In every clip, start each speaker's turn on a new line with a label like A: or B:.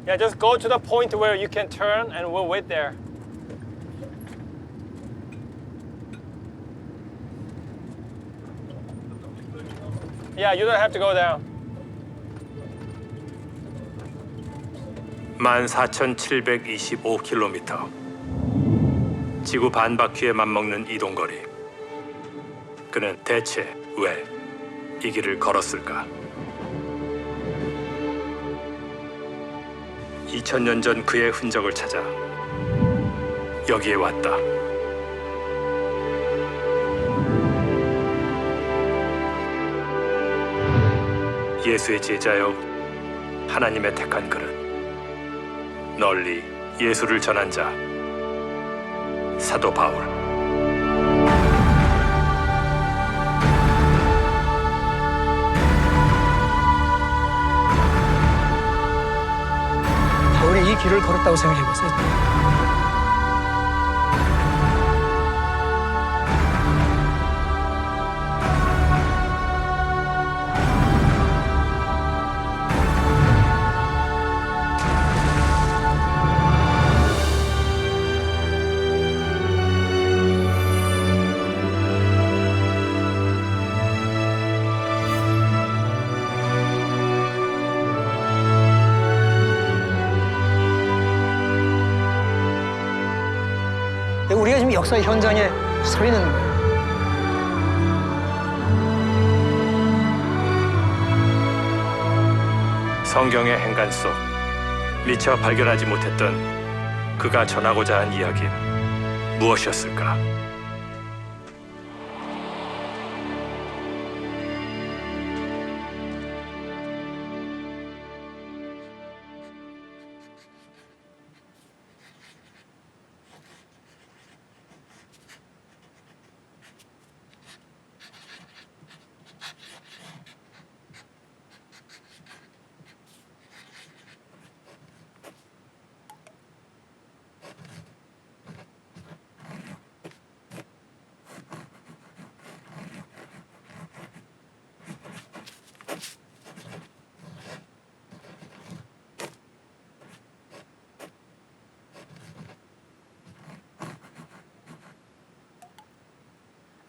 A: Yeah, just go to the point where you can turn and we'll wait there. Yeah, you don't have to go down.
B: 14,725km. 지구 반바퀴에 맞먹는 이동거리. 그는 대체 왜 이 길을 걸었을까? 2000년 전 그의 흔적을 찾아 여기에 왔다. 예수의 제자여, 하나님의 택한 그릇. 널리 예수를 전한 자, 사도 바울.
C: 바울이 이 길을 걸었다고 생각해 보세요. 우리가 지금 역사의 현장에 서 있는 거예요.
B: 성경의 행간 속 미처 발견하지 못했던 그가 전하고자 한 이야기는 무엇이었을까?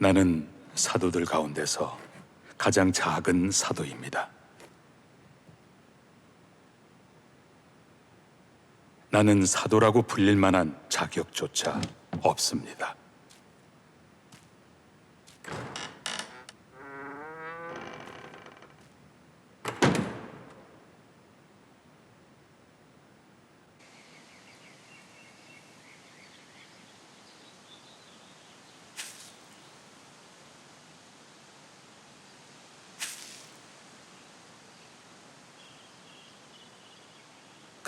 D: 나는 사도들 가운데서 가장 작은 사도입니다. 나는 사도라고 불릴 만한 자격조차 없습니다.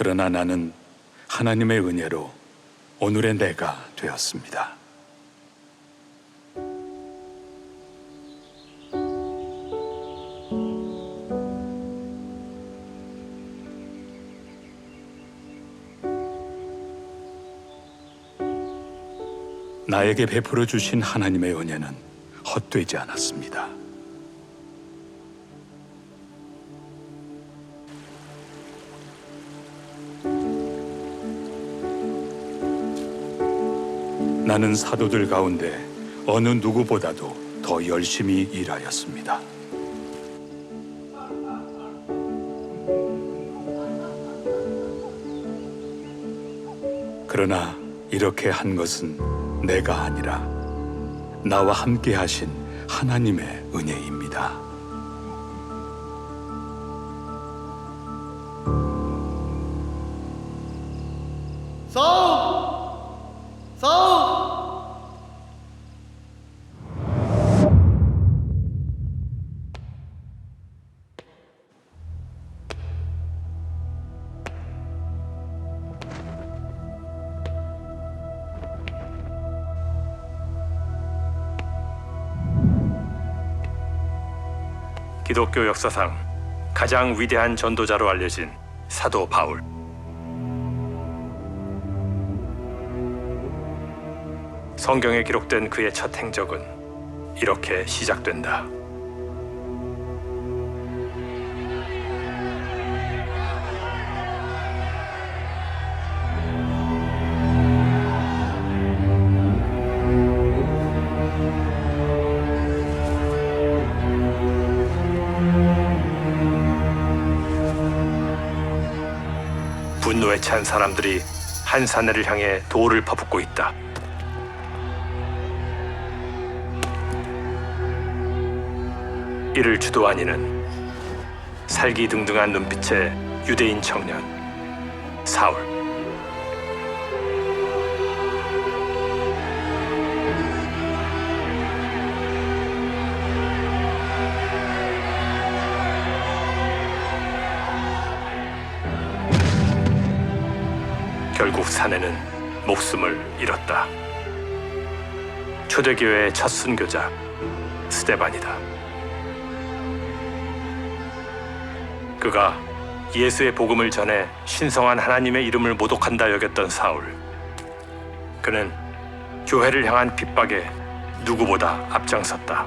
D: 그러나 나는 하나님의 은혜로 오늘의 내가 되었습니다. 나에게 베풀어 주신 하나님의 은혜는 헛되지 않았습니다. 나는 사도들 가운데 어느 누구보다도 더 열심히 일하였습니다. 그러나 이렇게 한 것은 내가 아니라 나와 함께 하신 하나님의 은혜입니다.
B: 기독교 역사상 가장 위대한 전도자로 알려진 사도 바울. 성경에 기록된 그의 첫 행적은 이렇게 시작된다. 분노에 찬 사람들이 한 사내를 향해 돌을 퍼붓고 있다. 이를 주도한 이는 살기등등한 눈빛의 유대인 청년 사울. 결국 사내는 목숨을 잃었다. 초대교회의 첫 순교자 스데반이다. 그가 예수의 복음을 전해 신성한 하나님의 이름을 모독한다 여겼던 사울. 그는 교회를 향한 핍박에 누구보다 앞장섰다.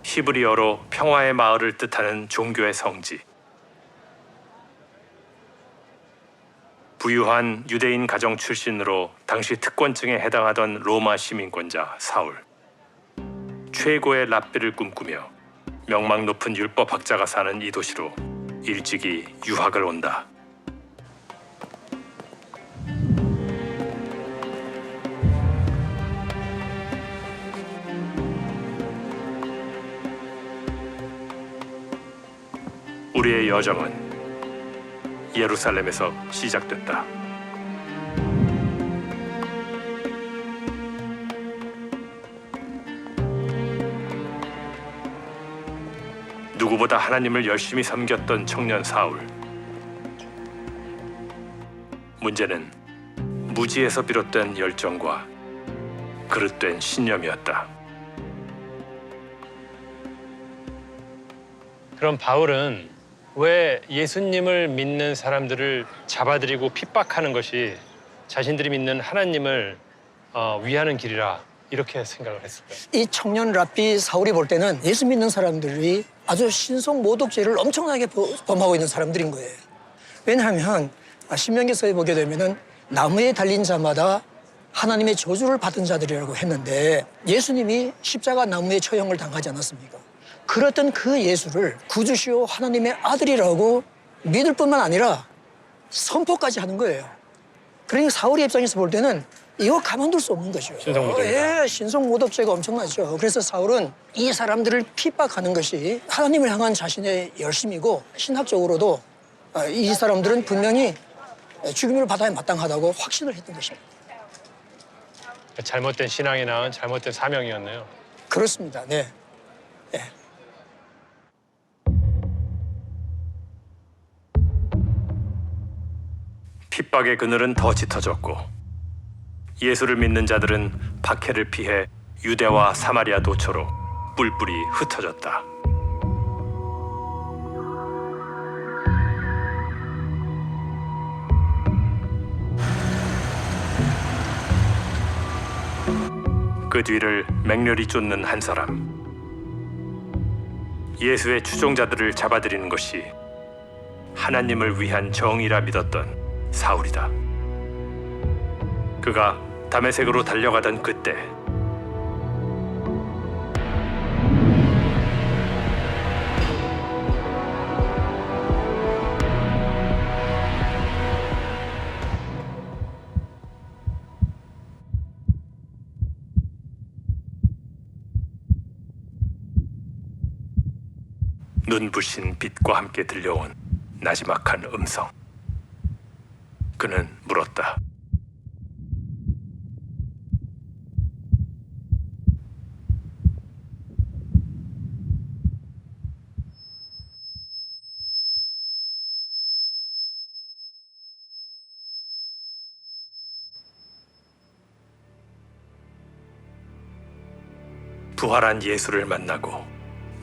B: 히브리어로 평화의 마을을 뜻하는 종교의 성지. 부유한 유대인 가정 출신으로 당시 특권층에 해당하던 로마 시민권자 사울. 최고의 랍비를 꿈꾸며 명망 높은 율법학자가 사는 이 도시로 일찍이 유학을 온다. 우리의 여정은 예루살렘에서 시작됐다. 누구보다 하나님을 열심히 섬겼던 청년 사울. 문제는 무지에서 비롯된 열정과 그릇된 신념이었다.
E: 그럼 바울은 왜 예수님을 믿는 사람들을 잡아들이고 핍박하는 것이 자신들이 믿는 하나님을 위하는 길이라 이렇게 생각을 했을까요?
C: 이 청년 랍비 사울이 볼 때는 예수 믿는 사람들이 아주 신성 모독죄를 엄청나게 범하고 있는 사람들인 거예요. 왜냐하면 신명기서에 보게 되면은 나무에 달린 자마다 하나님의 저주를 받은 자들이라고 했는데 예수님이 십자가 나무에 처형을 당하지 않았습니까? 그랬던 그 예수를 구주시오 하나님의 아들이라고 믿을 뿐만 아니라 선포까지 하는 거예요. 그러니까 사울의 입장에서 볼 때는 이거 가만둘 수 없는 거죠.
E: 신성모독이다.
C: 예, 신성모독죄가 엄청나죠. 그래서 사울은 이 사람들을 핍박하는 것이 하나님을 향한 자신의 열심이고 신학적으로도 이 사람들은 분명히 죽임을 받아야 마땅하다고 확신을 했던 것입니다.
E: 잘못된 신앙이 낳은 잘못된 사명이었네요.
C: 그렇습니다. 네. 네.
B: 핍박의 그늘은 더 짙어졌고 예수를 믿는 자들은 박해를 피해 유대와 사마리아 도처로 뿔뿔이 흩어졌다. 그 뒤를 맹렬히 쫓는 한 사람. 예수의 추종자들을 잡아들이는 것이 하나님을 위한 정의라 믿었던 사울이다. 그가 다메섹으로 달려가던 그때 눈부신 빛과 함께 들려온 나지막한 음성. 그는 물었다. 부활한 예수를 만나고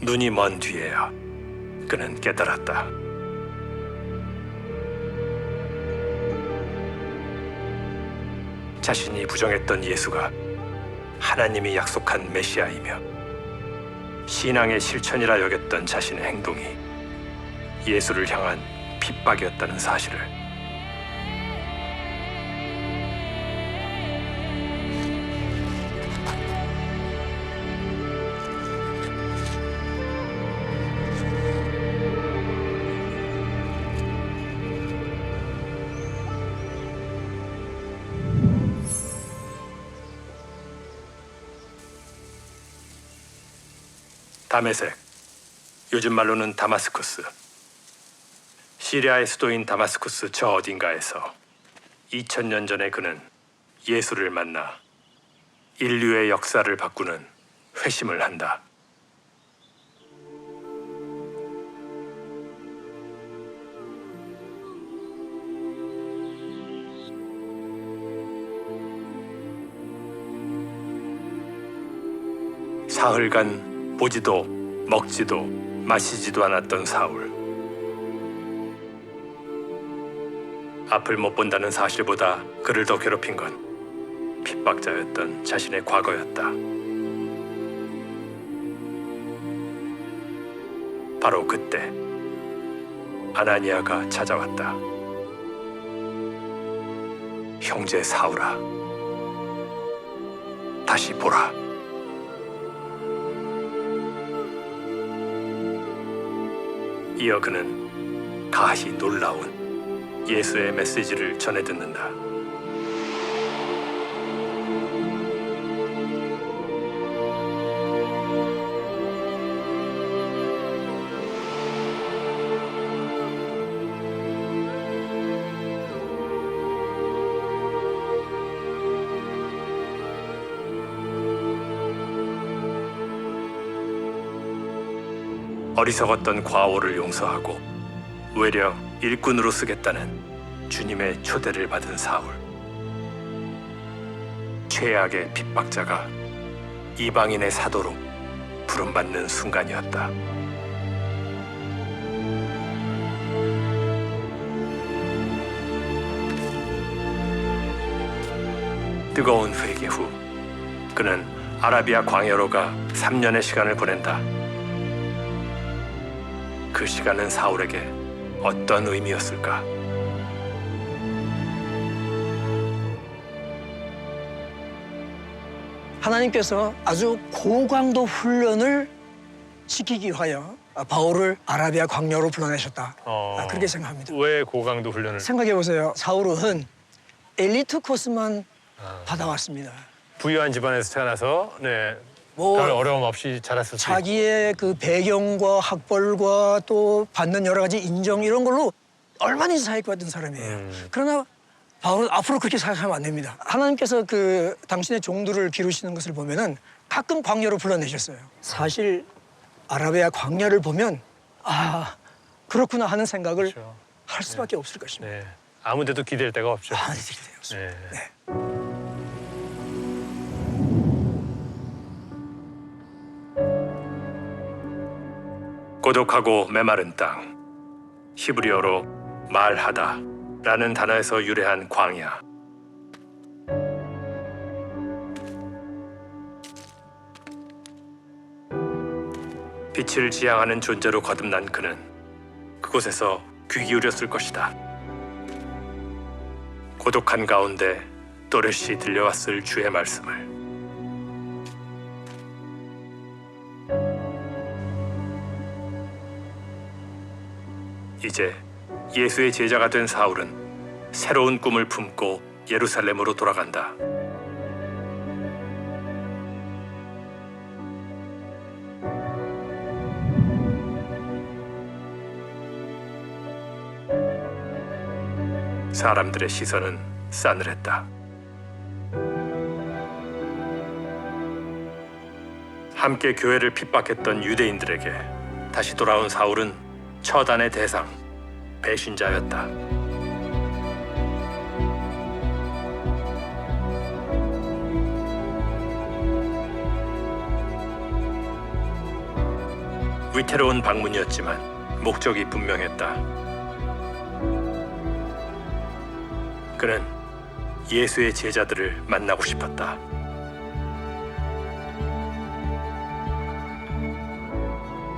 B: 눈이 먼 뒤에야 그는 깨달았다. 자신이 부정했던 예수가 하나님이 약속한 메시아이며 신앙의 실천이라 여겼던 자신의 행동이 예수를 향한 핍박이었다는 사실을. 다메섹, 요즘 말로는 다마스쿠스. 시리아의 수도인 다마스쿠스 저 어딘가에서 2000년 전에 그는 예수를 만나 인류의 역사를 바꾸는 회심을 한다. 사흘간 보지도 먹지도 마시지도 않았던 사울. 앞을 못 본다는 사실보다 그를 더 괴롭힌 건 핍박자였던 자신의 과거였다. 바로 그때 아나니아가 찾아왔다. 형제 사울아, 다시 보라. 이어 그는 가히 놀라운 예수의 메시지를 전해 듣는다. 어리석었던 과오를 용서하고 외려 일꾼으로 쓰겠다는 주님의 초대를 받은 사울. 최악의 핍박자가 이방인의 사도로 부름받는 순간이었다. 뜨거운 회개 후 그는 아라비아 광야로 가 3년의 시간을 보낸다. 그 시간은 사울에게 어떤 의미였을까?
C: 하나님께서 아주 고강도 훈련을 시키기 위하여 바울을 아라비아 광야로 불러내셨다. 그렇게 생각합니다.
E: 왜 고강도 훈련을?
C: 생각해 보세요. 사울은 엘리트 코스만 받아왔습니다.
E: 부유한 집안에서 태어나서
C: 뭐
E: 별 어려움 없이 자랐을 수 있고.
C: 자기의 그 배경과 학벌과 또 받는 여러 가지 인정 이런 걸로 얼마든지 사회받은 사람이에요. 그러나 바울은 앞으로 그렇게 생각하면 안 됩니다. 하나님께서 그 당신의 종들을 기르시는 것을 보면은 가끔 광야로 불러내셨어요. 사실 아라비아 광야를 보면 그렇구나 하는 생각을
E: 그렇죠.
C: 할 수밖에 없을 것입니다.
E: 네. 아무데도 기댈 데가 없죠.
C: 많이 들이 되었습니다.
E: 네.
B: 고독하고 메마른 땅, 히브리어로 말하다라는 단어에서 유래한 광야. 빛을 지향하는 존재로 거듭난 그는 그곳에서 귀 기울였을 것이다. 고독한 가운데 또렷이 들려왔을 주의 말씀을. 이제 예수의 제자가 된 사울은 새로운 꿈을 품고 예루살렘으로 돌아간다. 사람들의 시선은 싸늘했다. 함께 교회를 핍박했던 유대인들에게 다시 돌아온 사울은 처단의 대상, 배신자였다. 위태로운 방문이었지만 목적이 분명했다. 그는 예수의 제자들을 만나고 싶었다.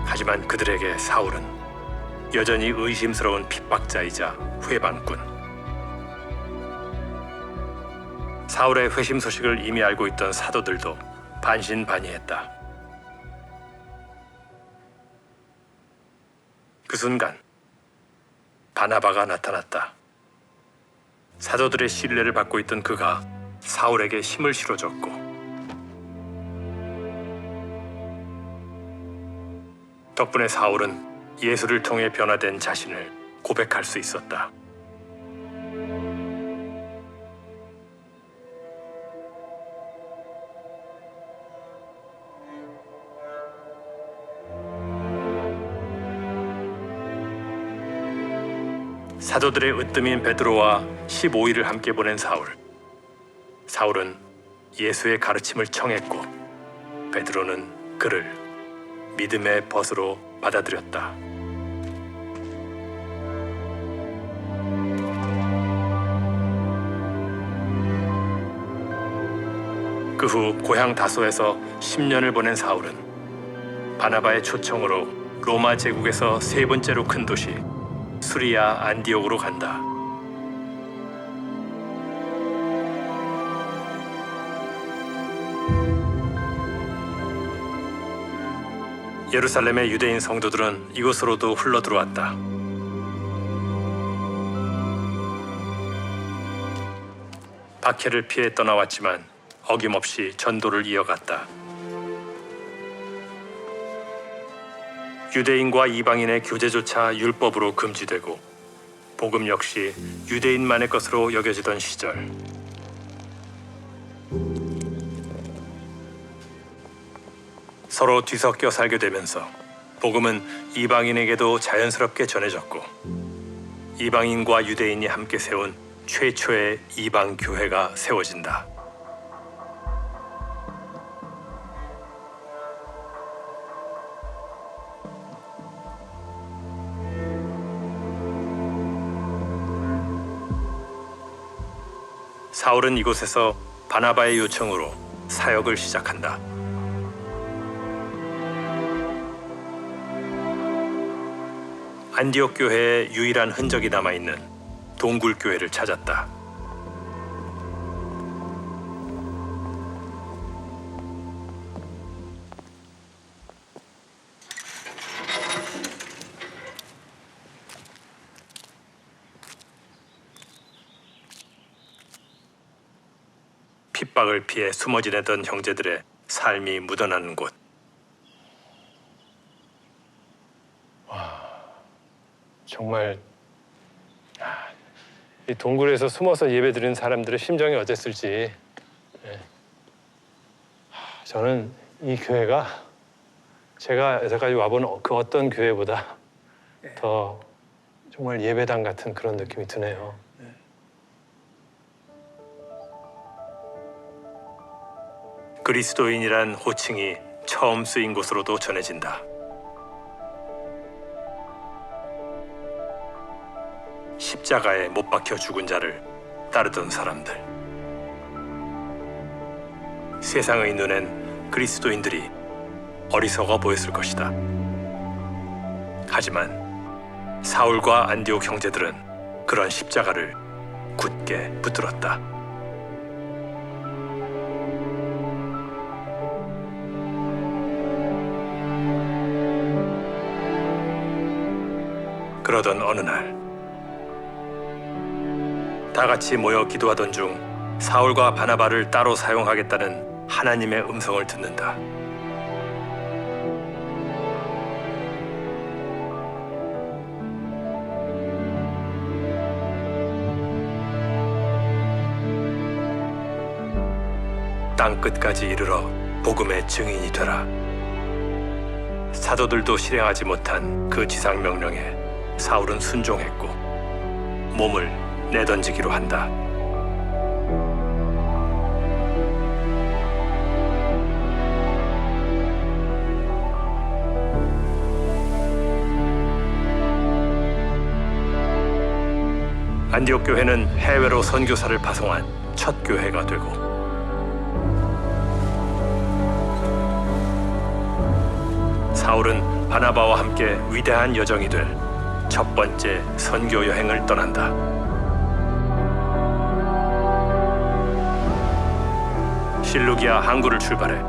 B: 하지만 그들에게 사울은 여전히 의심스러운 핍박자이자 회방꾼. 사울의 회심 소식을 이미 알고 있던 사도들도 반신반의했다. 그 순간 바나바가 나타났다. 사도들의 신뢰를 받고 있던 그가 사울에게 힘을 실어줬고 덕분에 사울은 예수를 통해 변화된 자신을 고백할 수 있었다. 사도들의 으뜸인 베드로와 15일을 함께 보낸 사울. 사울은 예수의 가르침을 청했고 베드로는 그를 믿음의 벗으로 받아들였다. 그 후 고향 다소에서 10년을 보낸 사울은 바나바의 초청으로 로마 제국에서 세 번째로 큰 도시 수리아 안디옥으로 간다. 예루살렘의 유대인 성도들은 이곳으로도 흘러 들어왔다. 박해를 피해 떠나왔지만 어김없이 전도를 이어갔다. 유대인과 이방인의 교제조차 율법으로 금지되고 복음 역시 유대인만의 것으로 여겨지던 시절, 서로 뒤섞여 살게 되면서 복음은 이방인에게도 자연스럽게 전해졌고 이방인과 유대인이 함께 세운 최초의 이방 교회가 세워진다. 사울은 이곳에서 바나바의 요청으로 사역을 시작한다. 안디옥 교회의 유일한 흔적이 남아있는 동굴 교회를 찾았다. 핍박을 피해 숨어 지내던 형제들의 삶이 묻어나는 곳.
E: 정말 이 동굴에서 숨어서 예배드리는 사람들의 심정이 어땠을지. 저는 이 교회가 제가 여태까지 와본 그 어떤 교회보다 더 정말 예배당 같은 그런 느낌이 드네요.
B: 그리스도인이란 호칭이 처음 쓰인 곳으로도 전해진다. 십자가에 못 박혀 죽은 자를 따르던 사람들. 세상의 눈엔 그리스도인들이 어리석어 보였을 것이다. 하지만 사울과 안디옥 형제들은 그런 십자가를 굳게 붙들었다. 그러던 어느 날 다 같이 모여 기도하던 중 사울과 바나바를 따로 사용하겠다는 하나님의 음성을 듣는다. 땅 끝까지 이르러 복음의 증인이 되라. 사도들도 실행하지 못한 그 지상 명령에 사울은 순종했고 몸을 내던지기로 한다. 안디옥 교회는 해외로 선교사를 파송한 첫 교회가 되고 사울은 바나바와 함께 위대한 여정이 될 첫 번째 선교 여행을 떠난다. 실루기아 항구를 출발해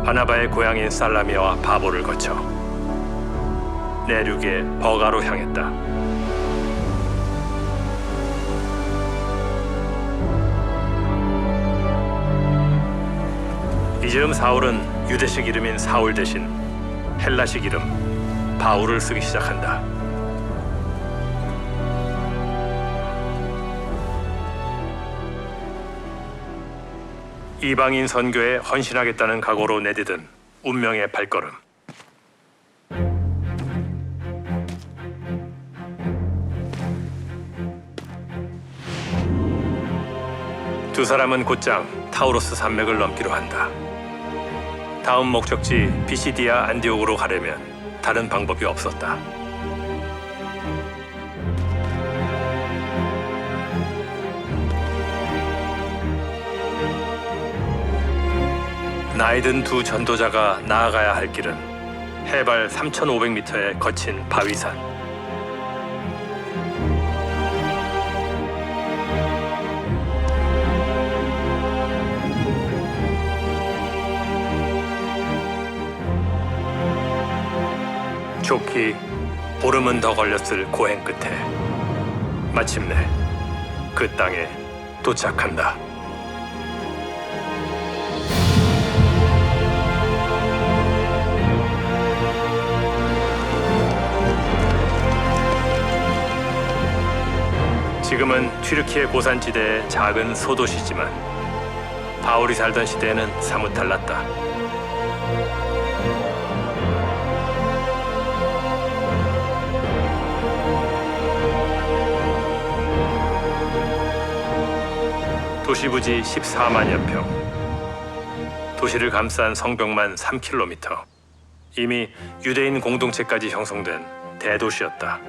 B: 바나바의 고향인 살라미아와 바보를 거쳐 내륙의 버가로 향했다. 이즈음 사울은 유대식 이름인 사울 대신 헬라식 이름 바울을 쓰기 시작한다. 이방인 선교에 헌신하겠다는 각오로 내디딘 운명의 발걸음. 두 사람은 곧장 타우로스 산맥을 넘기로 한다. 다음 목적지 비시디아 안디옥으로 가려면 다른 방법이 없었다. 나이든 두 전도자가 나아가야 할 길은 해발 3,500m의 거친 바위산. 좋기 보름은 더 걸렸을 고행 끝에 마침내 그 땅에 도착한다. 지금은 튀르키예 고산지대의 작은 소도시지만 바울이 살던 시대에는 사뭇 달랐다. 도시 부지 14만여 평, 도시를 감싼 성벽만 3km. 이미 유대인 공동체까지 형성된 대도시였다.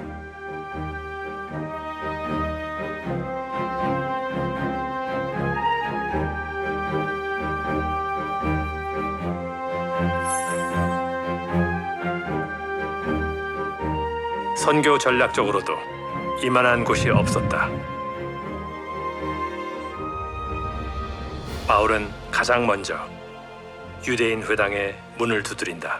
B: 선교 전략적으로도 이만한 곳이 없었다. 바울은 가장 먼저 유대인 회당에 문을 두드린다.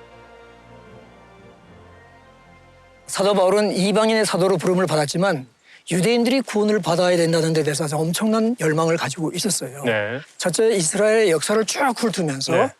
C: 사도 바울은 이방인의 사도로 부름을 받았지만 유대인들이 구원을 받아야 된다는 데 대해서 엄청난 열망을 가지고 있었어요.
E: 네.
C: 첫째, 이스라엘의 역사를 쭉 훑으면서
E: 네.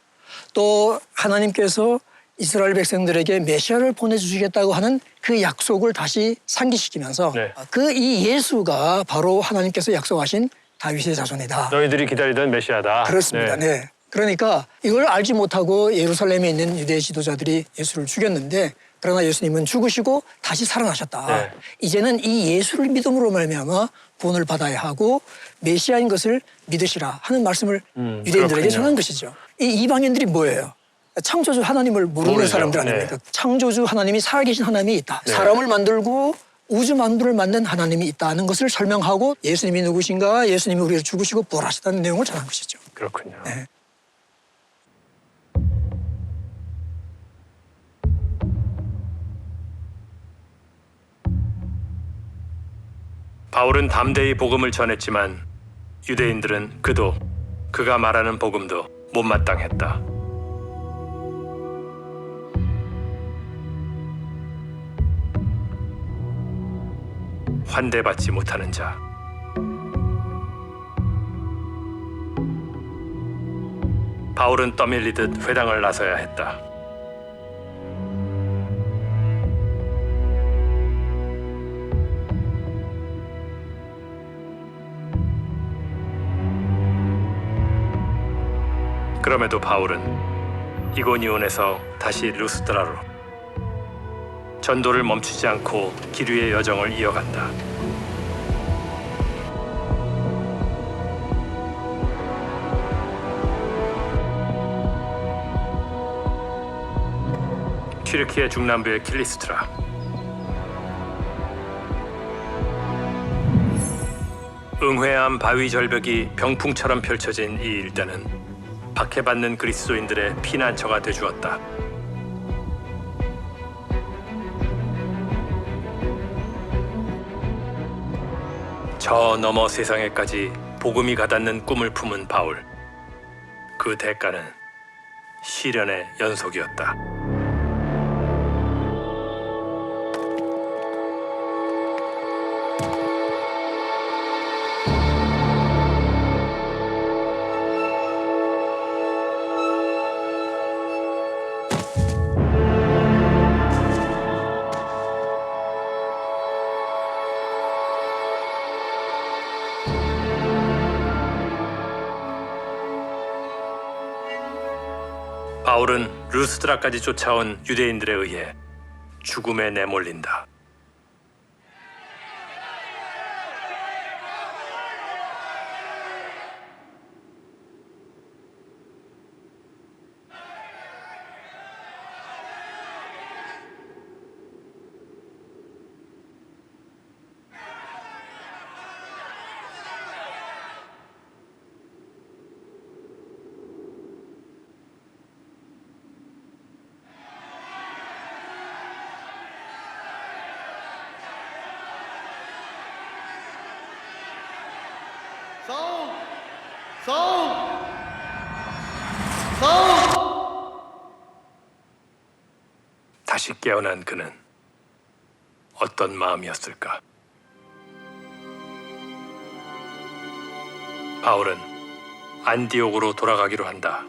C: 또 하나님께서 이스라엘 백성들에게 메시아를 보내주시겠다고 하는 그 약속을 다시 상기시키면서
E: 네.
C: 그 이 예수가 바로 하나님께서 약속하신 다윗의 자손이다.
E: 너희들이 기다리던 메시아다.
C: 그렇습니다. 네. 그러니까 이걸 알지 못하고 예루살렘에 있는 유대 지도자들이 예수를 죽였는데 그러나 예수님은 죽으시고 다시 살아나셨다.
E: 네.
C: 이제는 이 예수를 믿음으로 말미암아 구원을 받아야 하고 메시아인 것을 믿으시라 하는 말씀을 유대인들에게
E: 그렇군요.
C: 전한 것이죠. 이 이방인들이 뭐예요? 창조주 하나님을 모르는
E: 모르죠.
C: 사람들 아닙니까?
E: 네.
C: 창조주 하나님이 살아계신 하나님이 있다.
E: 네.
C: 사람을 만들고 우주 만물을 만든 하나님이 있다는 것을 설명하고 예수님이 누구신가, 예수님이 우리를 죽으시고 부활하셨다는 내용을 전한 것이죠.
E: 그렇군요.
C: 네.
B: 바울은 담대히 복음을 전했지만 유대인들은 그도 그가 말하는 복음도 못마땅했다. 환대받지 못하는 자. 바울은 떠밀리듯 회당을 나서야 했다. 그럼에도 바울은 이고니온에서 다시 루스드라로 전도를 멈추지 않고 기류의 여정을 이어간다. 튀르키예 중남부의 킬리스트라. 응회암 바위 절벽이 병풍처럼 펼쳐진 이 일대는 박해받는 그리스도인들의 피난처가 되주었다. 저 너머 세상에까지 복음이 가닿는 꿈을 품은 바울. 그 대가는 시련의 연속이었다. 루스드라까지 쫓아온 유대인들에 의해 죽음에 내몰린다. 다시 깨어난 그는 어떤 마음이었을까? 바울은 안디옥으로 돌아가기로 한다.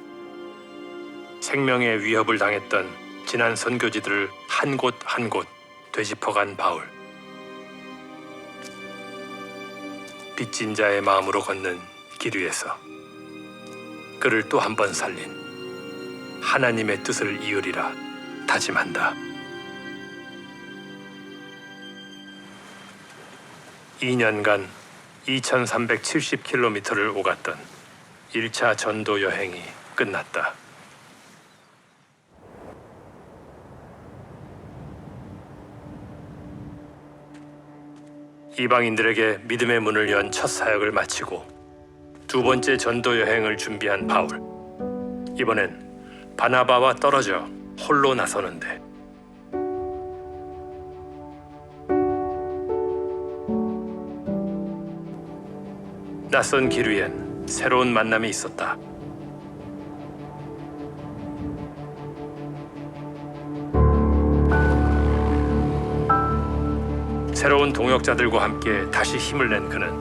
B: 생명의 위협을 당했던 지난 선교지들을 한 곳 한 곳 되짚어간 바울. 빚진 자의 마음으로 걷는 길 위에서 그를 또 한 번 살린 하나님의 뜻을 이으리라 다짐한다. 2년간 2370km를 오갔던 1차 전도 여행이 끝났다. 이방인들에게 믿음의 문을 연 첫 사역을 마치고 두 번째 전도 여행을 준비한 바울. 이번엔 바나바와 떨어져 홀로 나서는데 낯선 길 위엔 새로운 만남이 있었다. 새로운 동역자들과 함께 다시 힘을 낸 그는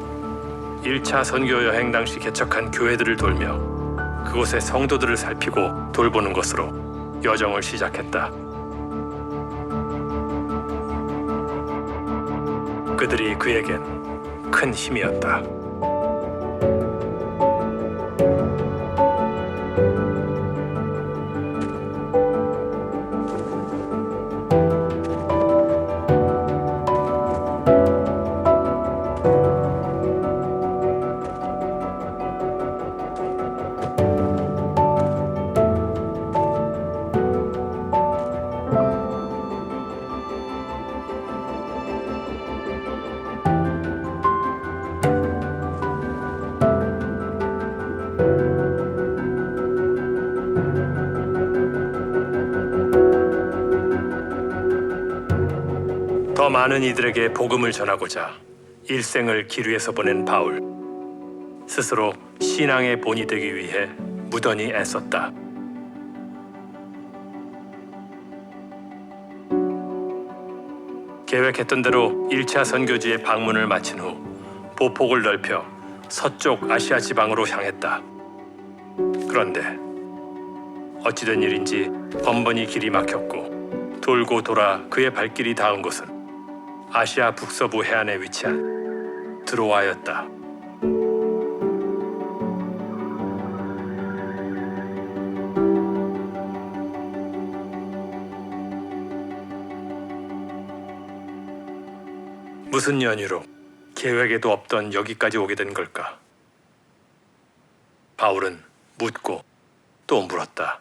B: 1차 선교 여행 당시 개척한 교회들을 돌며 그곳의 성도들을 살피고 돌보는 것으로 여정을 시작했다. 그들이 그에겐 큰 힘이었다. 더 많은 이들에게 복음을 전하고자 일생을 길 위에서 보낸 바울. 스스로 신앙의 본이 되기 위해 무던히 애썼다. 계획했던 대로 1차 선교지의 방문을 마친 후 보폭을 넓혀 서쪽 아시아 지방으로 향했다. 그런데 어찌된 일인지 번번이 길이 막혔고 돌고 돌아 그의 발길이 닿은 곳은 아시아 북서부 해안에 위치한 드로아였다. 무슨 연유로 계획에도 없던 여기까지 오게 된 걸까? 바울은 묻고 또 물었다.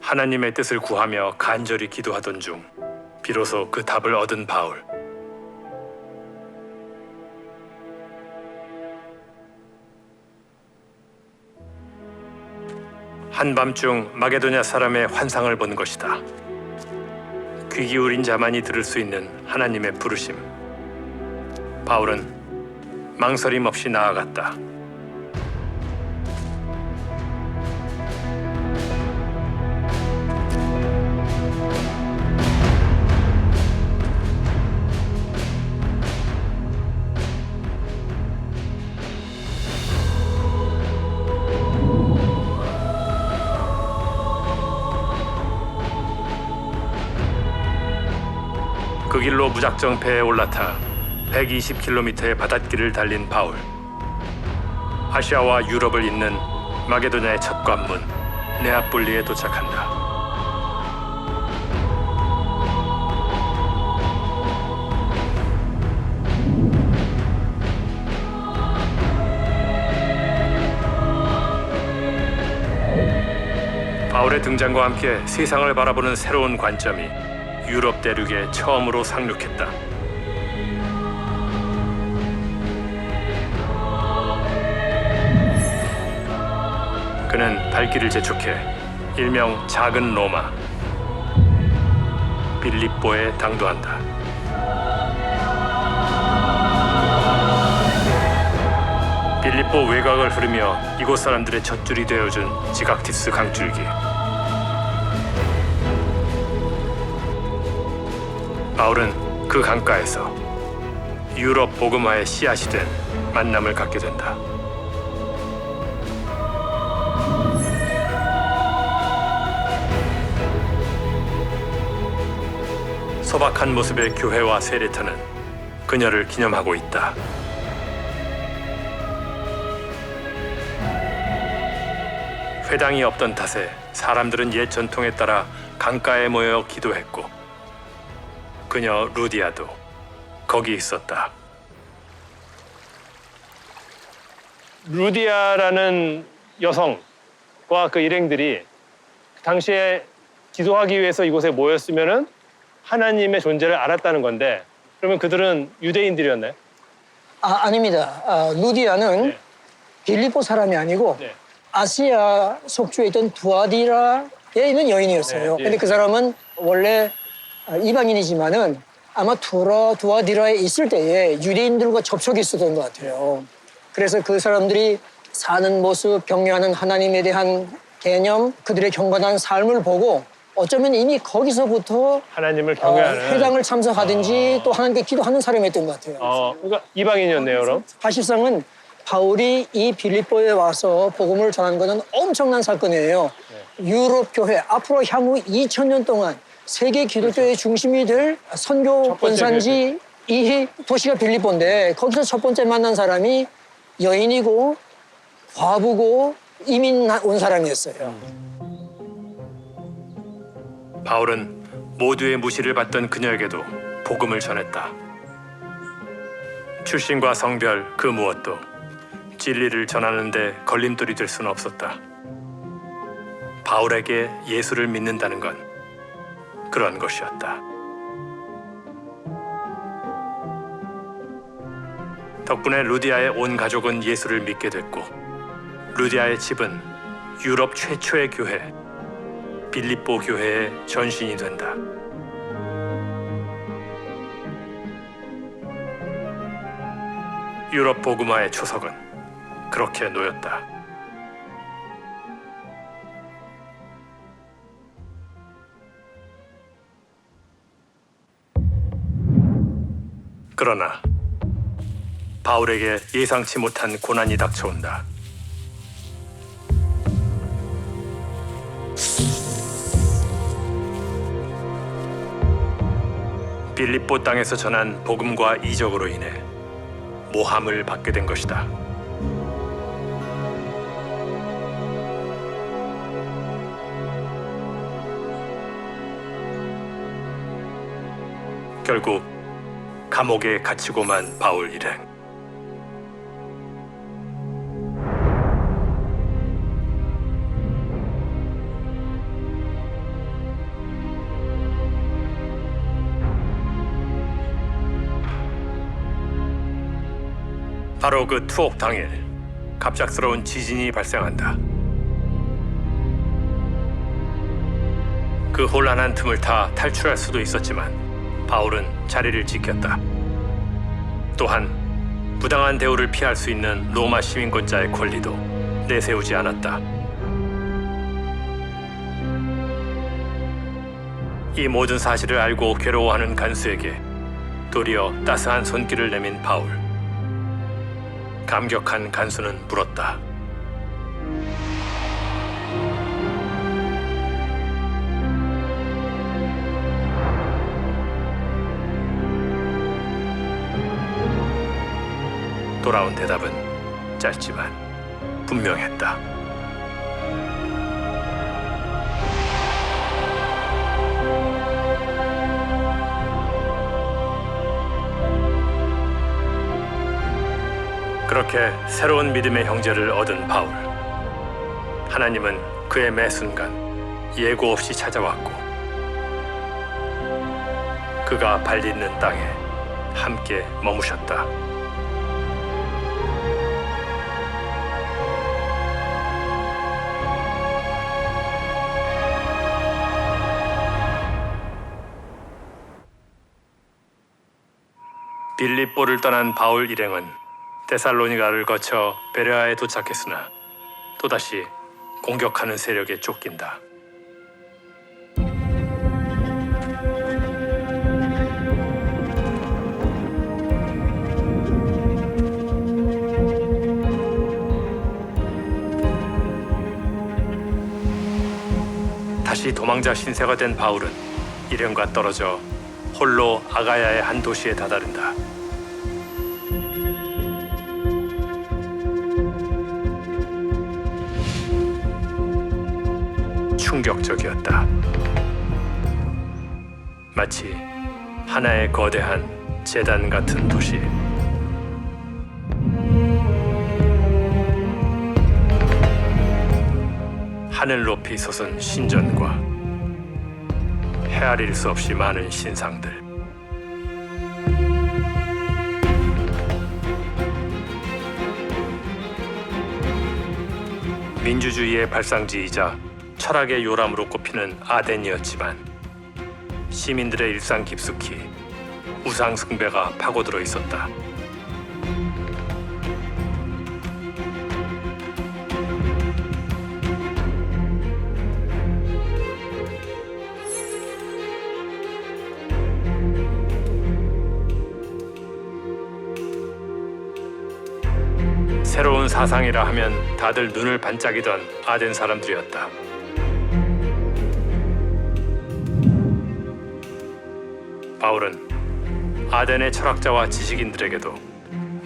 B: 하나님의 뜻을 구하며 간절히 기도하던 중 비로소 그 답을 얻은 바울. 한밤중 마게도냐 사람의 환상을 본 것이다. 귀 기울인 자만이 들을 수 있는 하나님의 부르심. 바울은 망설임 없이 나아갔다. 길로 무작정 배에 올라타 120km의 바닷길을 달린 바울. 아시아와 유럽을 잇는 마게도냐의 첫 관문 네아폴리에 도착한다. 바울의 등장과 함께 세상을 바라보는 새로운 관점이 유럽 대륙에 처음으로 상륙했다. 그는 발길을 재촉해 일명 작은 로마, 빌립보에 당도한다. 빌립보 외곽을 흐르며 이곳 사람들의 젖줄이 되어준 지각티스 강줄기. 바울은 그 강가에서 유럽 복음화의 씨앗이 된 만남을 갖게 된다. 소박한 모습의 교회와 세례터는 그녀를 기념하고 있다. 회당이 없던 탓에 사람들은 옛 전통에 따라 강가에 모여 기도했고 그녀 루디아도 거기 있었다.
E: 루디아라는 여성과 그 일행들이 당시에 기도하기 위해서 이곳에 모였으면은 하나님의 존재를 알았다는 건데, 그러면 그들은 유대인들이었나요?
C: 아닙니다. 루디아는
E: 네.
C: 빌립보 사람이 아니고
E: 네.
C: 아시아 속주에 있던 두아디라에 있는 여인이었어요.
E: 네, 예.
C: 근데 그 사람은 원래 이방인이지만은 아마 두아디라에 있을 때에 유대인들과 접촉이 있었던 것 같아요. 그래서 그 사람들이 사는 모습, 경외하는 하나님에 대한 개념, 그들의 경건한 삶을 보고 어쩌면 이미 거기서부터
E: 하나님을 경외하는.
C: 회당을 참석하든지 또 하나님께 기도하는 사람이었던 것 같아요.
E: 그러니까 이방인이었네요, 그럼.
C: 사실상은 바울이 이 빌립보에 와서 복음을 전한 것은 엄청난 사건이에요. 유럽 교회, 앞으로 향후 2000년 동안 세계 기독교의 중심이 될 선교
E: 첫 번째
C: 본산지 이 도시가 빌립보인데 거기서 첫 번째 만난 사람이 여인이고 과부고 이민 온 사람이었어요.
B: 바울은 모두의 무시를 받던 그녀에게도 복음을 전했다. 출신과 성별 그 무엇도 진리를 전하는 데 걸림돌이 될 수는 없었다. 바울에게 예수를 믿는다는 건 그런 것이었다. 덕분에 루디아의 온 가족은 예수를 믿게 됐고 루디아의 집은 유럽 최초의 교회 빌립보 교회의 전신이 된다. 유럽 복음화의 초석은 그렇게 놓였다. 그러나 바울에게 예상치 못한 고난이 닥쳐온다. 빌립보 땅에서 전한 복음과 이적으로 인해 모함을 받게 된 것이다. 결국 감옥에 갇히고 만 바울 일행. 바로 그 투옥 당일 갑작스러운 지진이 발생한다. 그 혼란한 틈을 타 탈출할 수도 있었지만 바울은 자리를 지켰다. 또한 부당한 대우를 피할 수 있는 로마 시민권자의 권리도 내세우지 않았다. 이 모든 사실을 알고 괴로워하는 간수에게 도리어 따스한 손길을 내민 바울. 감격한 간수는 물었다. 돌아온 대답은 짧지만 분명했다. 그렇게 새로운 믿음의 형제를 얻은 바울. 하나님은 그의 매 순간 예고 없이 찾아왔고 그가 발 딛는 땅에 함께 머무셨다. 빌립보를 떠난 바울 일행은 데살로니가를 거쳐 베레아에 도착했으나 또다시 공격하는 세력에 쫓긴다. 다시 도망자 신세가 된 바울은 일행과 떨어져 홀로 아가야의 한 도시에 다다른다. 충격적이었다. 마치 하나의 거대한 재단 같은 도시. 하늘 높이 솟은 신전과 헤아릴 수 없이 많은 신상들. 민주주의의 발상지이자 철학의 요람으로 꼽히는 아덴이었지만 시민들의 일상 깊숙이 우상 숭배가 파고들어 있었다. 새로운 사상이라 하면 다들 눈을 반짝이던 아덴 사람들이었다. 바울은 아덴의 철학자와 지식인들에게도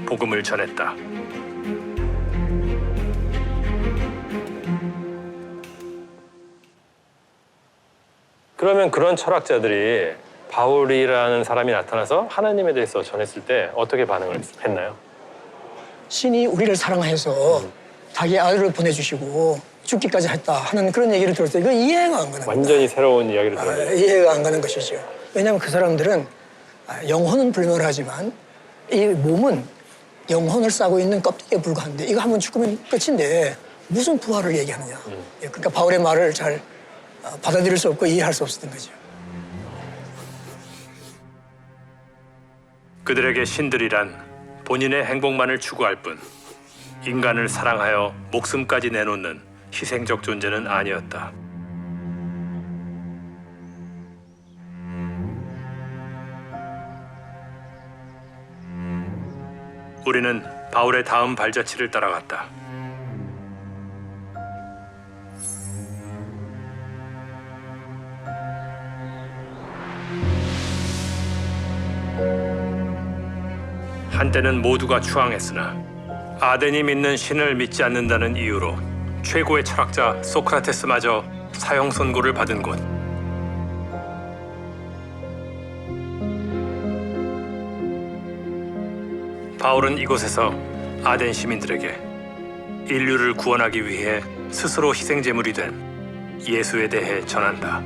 B: 복음을 전했다.
A: 그러면 그런 철학자들이 바울이라는 사람이 나타나서 하나님에 대해서 전했을 때 어떻게 반응을 했나요?
C: 신이 우리를 사랑해서 자기 아들을 보내주시고 죽기까지 했다 하는 그런 얘기를 들을 때 이거 이해가 안 가는 거예요.
A: 완전히 새로운 이야기를 들었네요.
C: 이해가 안 가는 것이죠. 왜냐하면 그 사람들은 영혼은 불멸하지만 이 몸은 영혼을 싸고 있는 껍데기에 불과한데 이거 한번 죽으면 끝인데 무슨 부활을 얘기하느냐. 그러니까 바울의 말을 잘 받아들일 수 없고 이해할 수 없었던 거죠.
B: 그들에게 신들이란 본인의 행복만을 추구할 뿐 인간을 사랑하여 목숨까지 내놓는 희생적 존재는 아니었다. 우리는 바울의 다음 발자취를 따라갔다. 한때는 모두가 추앙했으나 아덴이 믿는 신을 믿지 않는다는 이유로 최고의 철학자 소크라테스마저 사형 선고를 받은 곳. 바울은 이곳에서 아덴 시민들에게 인류를 구원하기 위해 스스로 희생제물이 된 예수에 대해 전한다.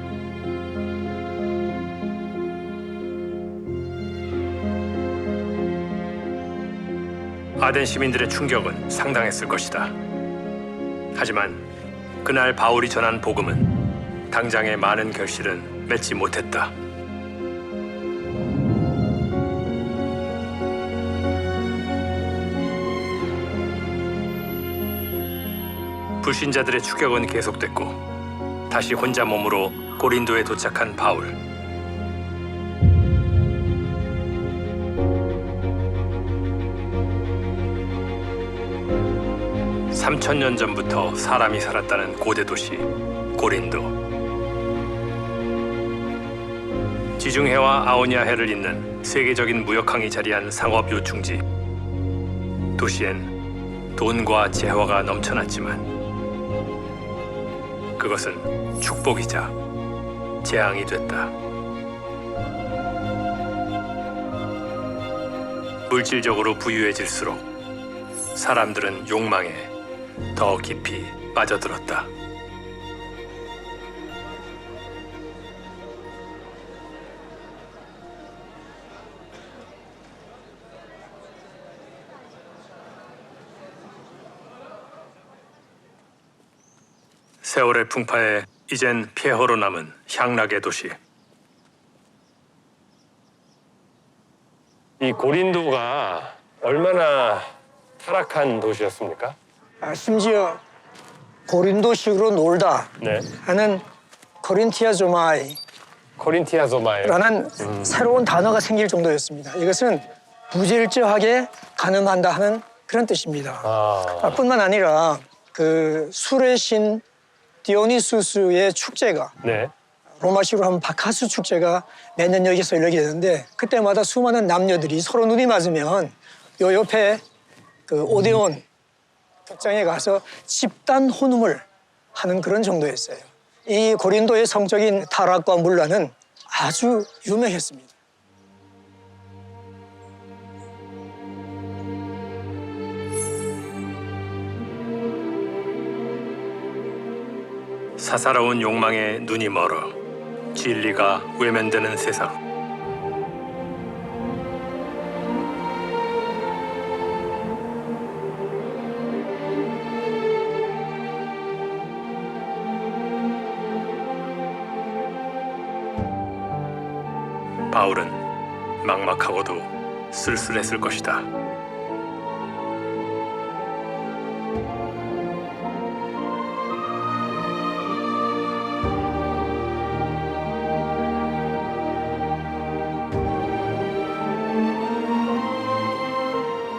B: 아덴 시민들의 충격은 상당했을 것이다. 하지만 그날 바울이 전한 복음은 당장의 많은 결실은 맺지 못했다. 불신자들의 추격은 계속됐고 다시 혼자 몸으로 고린도에 도착한 바울. 3000년 전부터 사람이 살았다는 고대 도시 고린도. 지중해와 아오니아해를 잇는 세계적인 무역항이 자리한 상업 요충지. 도시엔 돈과 재화가 넘쳐났지만 그것은 축복이자 재앙이 됐다. 물질적으로 부유해질수록 사람들은 욕망에 더 깊이 빠져들었다. 세월의 풍파에 이젠 폐허로 남은 향락의 도시.
A: 이 고린도가 얼마나 타락한 도시였습니까?
C: 심지어 고린도식으로 놀다
A: 네.
C: 하는 코린티아조마이라는
A: 코린티아소마에
C: 새로운 단어가 생길 정도였습니다. 이것은 부질저하게 가늠한다 하는 그런 뜻입니다. 뿐만 아니라 그 술의 신 디오니수스의 축제가
A: 네.
C: 로마식으로 하면 바카스 축제가 매년 여기서 열리게 되는데 그때마다 수많은 남녀들이 서로 눈이 맞으면 요 옆에 그 오데온 극장에 가서 집단 혼음을 하는 그런 정도였어요. 이 고린도의 성적인 타락과 문란은 아주 유명했습니다.
B: 사사로운 욕망에 눈이 멀어 진리가 외면되는 세상. 바울은 막막하고도 쓸쓸했을 것이다.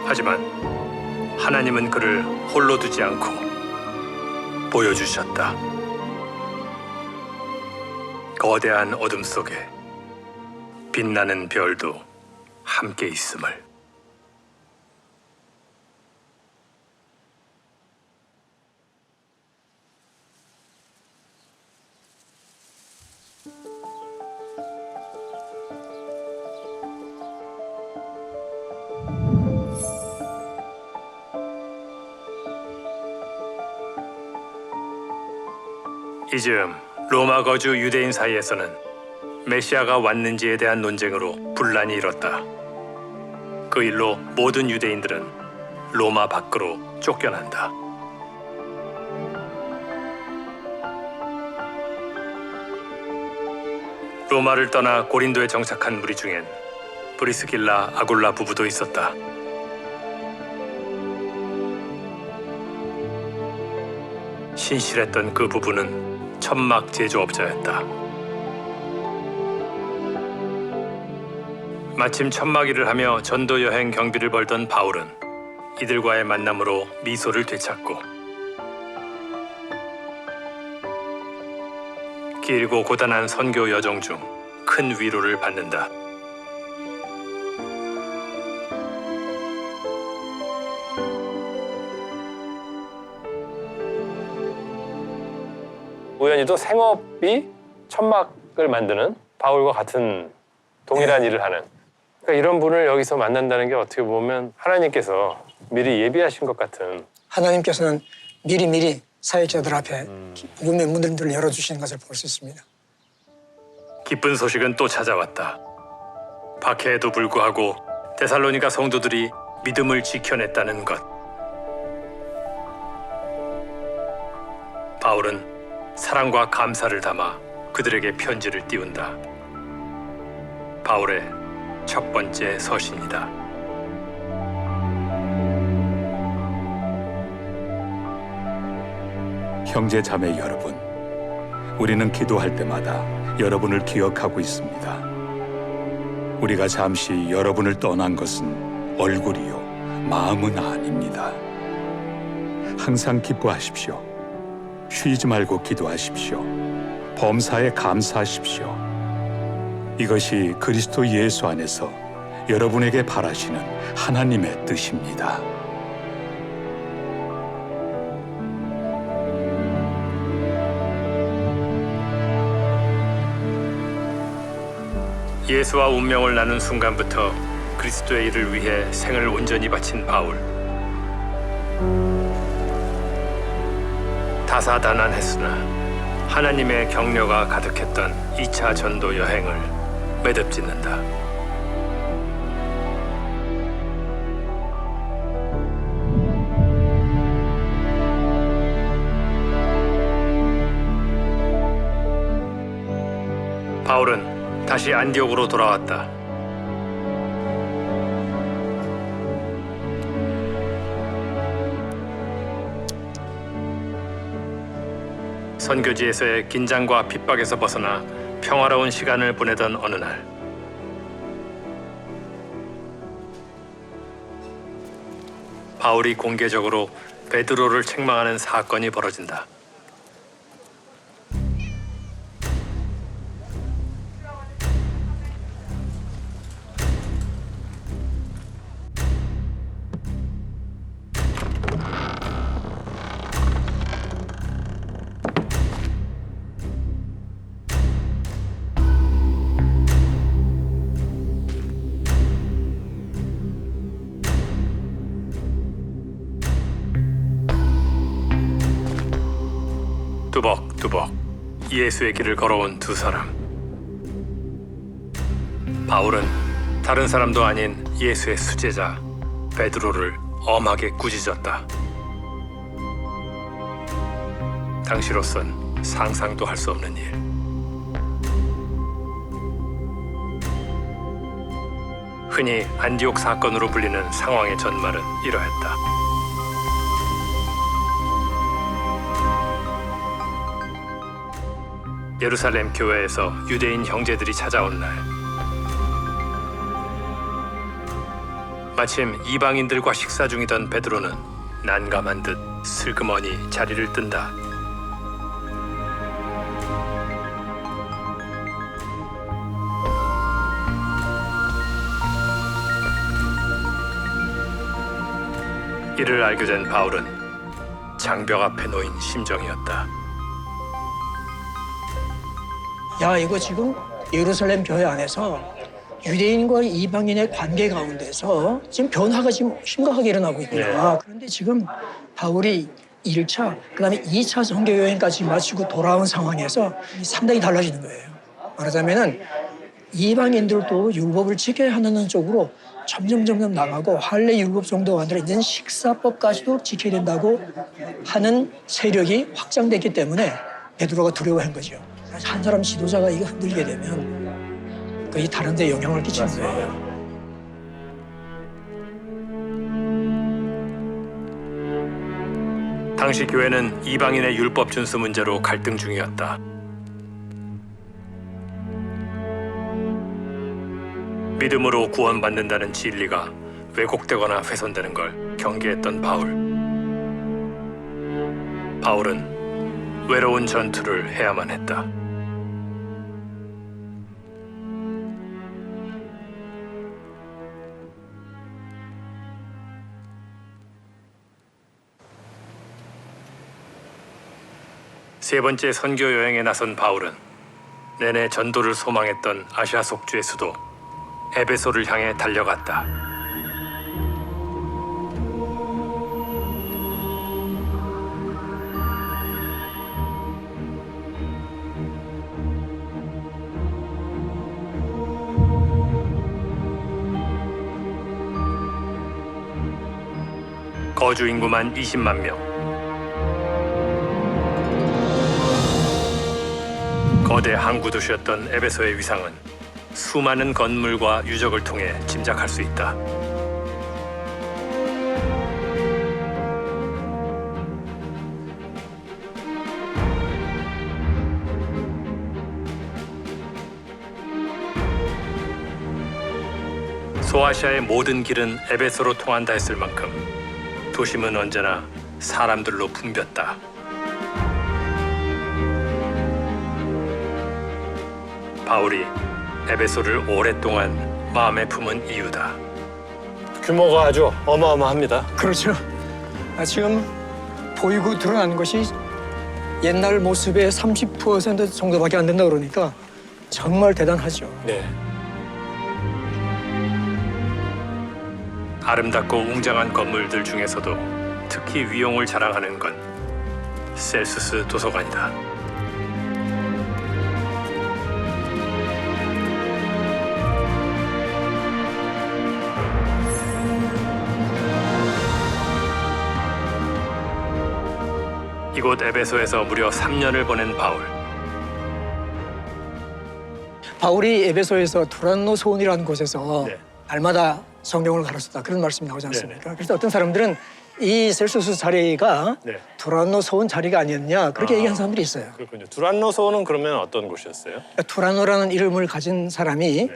B: 하지만 하나님은 그를 홀로 두지 않고 보여주셨다. 거대한 어둠 속에 빛나는 별도 함께 있음을. 이즈음 로마 거주 유대인 사이에서는 메시아가 왔는지에 대한 논쟁으로 분란이 일었다. 그 일로 모든 유대인들은 로마 밖으로 쫓겨난다. 로마를 떠나 고린도에 정착한 무리 중엔 브리스길라, 아굴라 부부도 있었다. 신실했던 그 부부는 천막 제조업자였다. 마침 천막 일을 하며 전도 여행 경비를 벌던 바울은 이들과의 만남으로 미소를 되찾고 길고 고단한 선교 여정 중 큰 위로를 받는다.
A: 우연히도 생업이 천막을 만드는 바울과 같은 동일한 일을 하는, 그러니까 이런 분을 여기서 만난다는 게 어떻게 보면 하나님께서 미리 예비하신 것 같은.
C: 하나님께서는 미리미리 사역자들 앞에 복음의 문들을 열어주시는 것을 볼 수 있습니다.
B: 기쁜 소식은 또 찾아왔다. 박해에도 불구하고 데살로니가 성도들이 믿음을 지켜냈다는 것. 바울은 사랑과 감사를 담아 그들에게 편지를 띄운다. 바울의 첫 번째 서신이다.
D: 형제 자매 여러분, 우리는 기도할 때마다 여러분을 기억하고 있습니다. 우리가 잠시 여러분을 떠난 것은 얼굴이요, 마음은 아닙니다. 항상 기뻐하십시오. 쉬지 말고 기도하십시오. 범사에 감사하십시오. 이것이 그리스도 예수 안에서 여러분에게 바라시는 하나님의 뜻입니다.
B: 예수와 운명을 나눈 순간부터 그리스도의 일을 위해 생을 온전히 바친 바울. 다사다난했으나 하나님의 격려가 가득했던 2차 전도 여행을 매듭짓는다. 바울은 다시 안디옥으로 돌아왔다. 선교지에서의 긴장과 핍박에서 벗어나 평화로운 시간을 보내던 어느 날, 바울이 공개적으로 베드로를 책망하는 사건이 벌어진다. 두벅두벅 예수의 길을 걸어온 두 사람. 바울은 다른 사람도 아닌 예수의 수제자 베드로를 엄하게 꾸짖었다. 당시로선 상상도 할 수 없는 일. 흔히 안디옥 사건으로 불리는 상황의 전말은 이러했다. 예루살렘 교회에서 유대인 형제들이 찾아온 날, 마침 이방인들과 식사 중이던 베드로는 난감한 듯 슬그머니 자리를 뜬다. 이를 알게 된 바울은 장벽 앞에 놓인 심정이었다.
C: 야, 이거 지금 예루살렘 교회 안에서 유대인과 이방인의 관계 가운데서 지금 변화가 지금 심각하게 일어나고 있구나. 그런데 지금 바울이 1차, 그다음에 2차 선교 여행까지 마치고 돌아온 상황에서 상당히 달라지는 거예요. 말하자면은 이방인들도 율법을 지켜야 하는 쪽으로 점점 나가고 할례 율법 정도가 아니라 이제는 식사법까지도 지켜야 된다고 하는 세력이 확장됐기 때문에 베드로가 두려워한 거죠. 한 사람 지도자가 이거 흔들게 되면 거의 다른 데 영향을 끼치는 거예요.
B: 당시 교회는 이방인의 율법 준수 문제로 갈등 중이었다. 믿음으로 구원받는다는 진리가 왜곡되거나 훼손되는 걸 경계했던 바울. 바울은 외로운 전투를 해야만 했다. 세 번째 선교 여행에 나선 바울은 내내 전도를 소망했던 아시아 속주의 수도 에베소를 향해 달려갔다. 거주 인구만 20만 명. 거대 항구 도시였던 에베소의 위상은 수많은 건물과 유적을 통해 짐작할 수 있다. 소아시아의 모든 길은 에베소로 통한다 했을 만큼 도심은 언제나 사람들로 붐볐다. 바울이 에베소를 오랫동안 마음에 품은 이유다.
A: 규모가 아주 어마어마합니다.
C: 그렇죠. 지금 보이고 드러나는 것이 옛날 모습의 30% 정도밖에 안 된다 그러니까 정말 대단하죠.
A: 네.
B: 아름답고 웅장한 건물들 중에서도 특히 위용을 자랑하는 건 셀수스 도서관이다. 이곳 에베소에서 무려 3년을 보낸 바울.
C: 바울이 에베소에서 두란노 소원이라는 곳에서
E: 네.
C: 날마다 성경을 가르쳤다 그런 말씀이 나오지 않습니까? 그래서 어떤 사람들은 이 셀수스 자리가
E: 네.
C: 두란노 소원 자리가 아니었냐 그렇게 얘기하는 사람들이 있어요.
E: 그렇군요. 두란노소는 그러면 어떤 곳이었어요?
C: 두란노라는 이름을 가진 사람이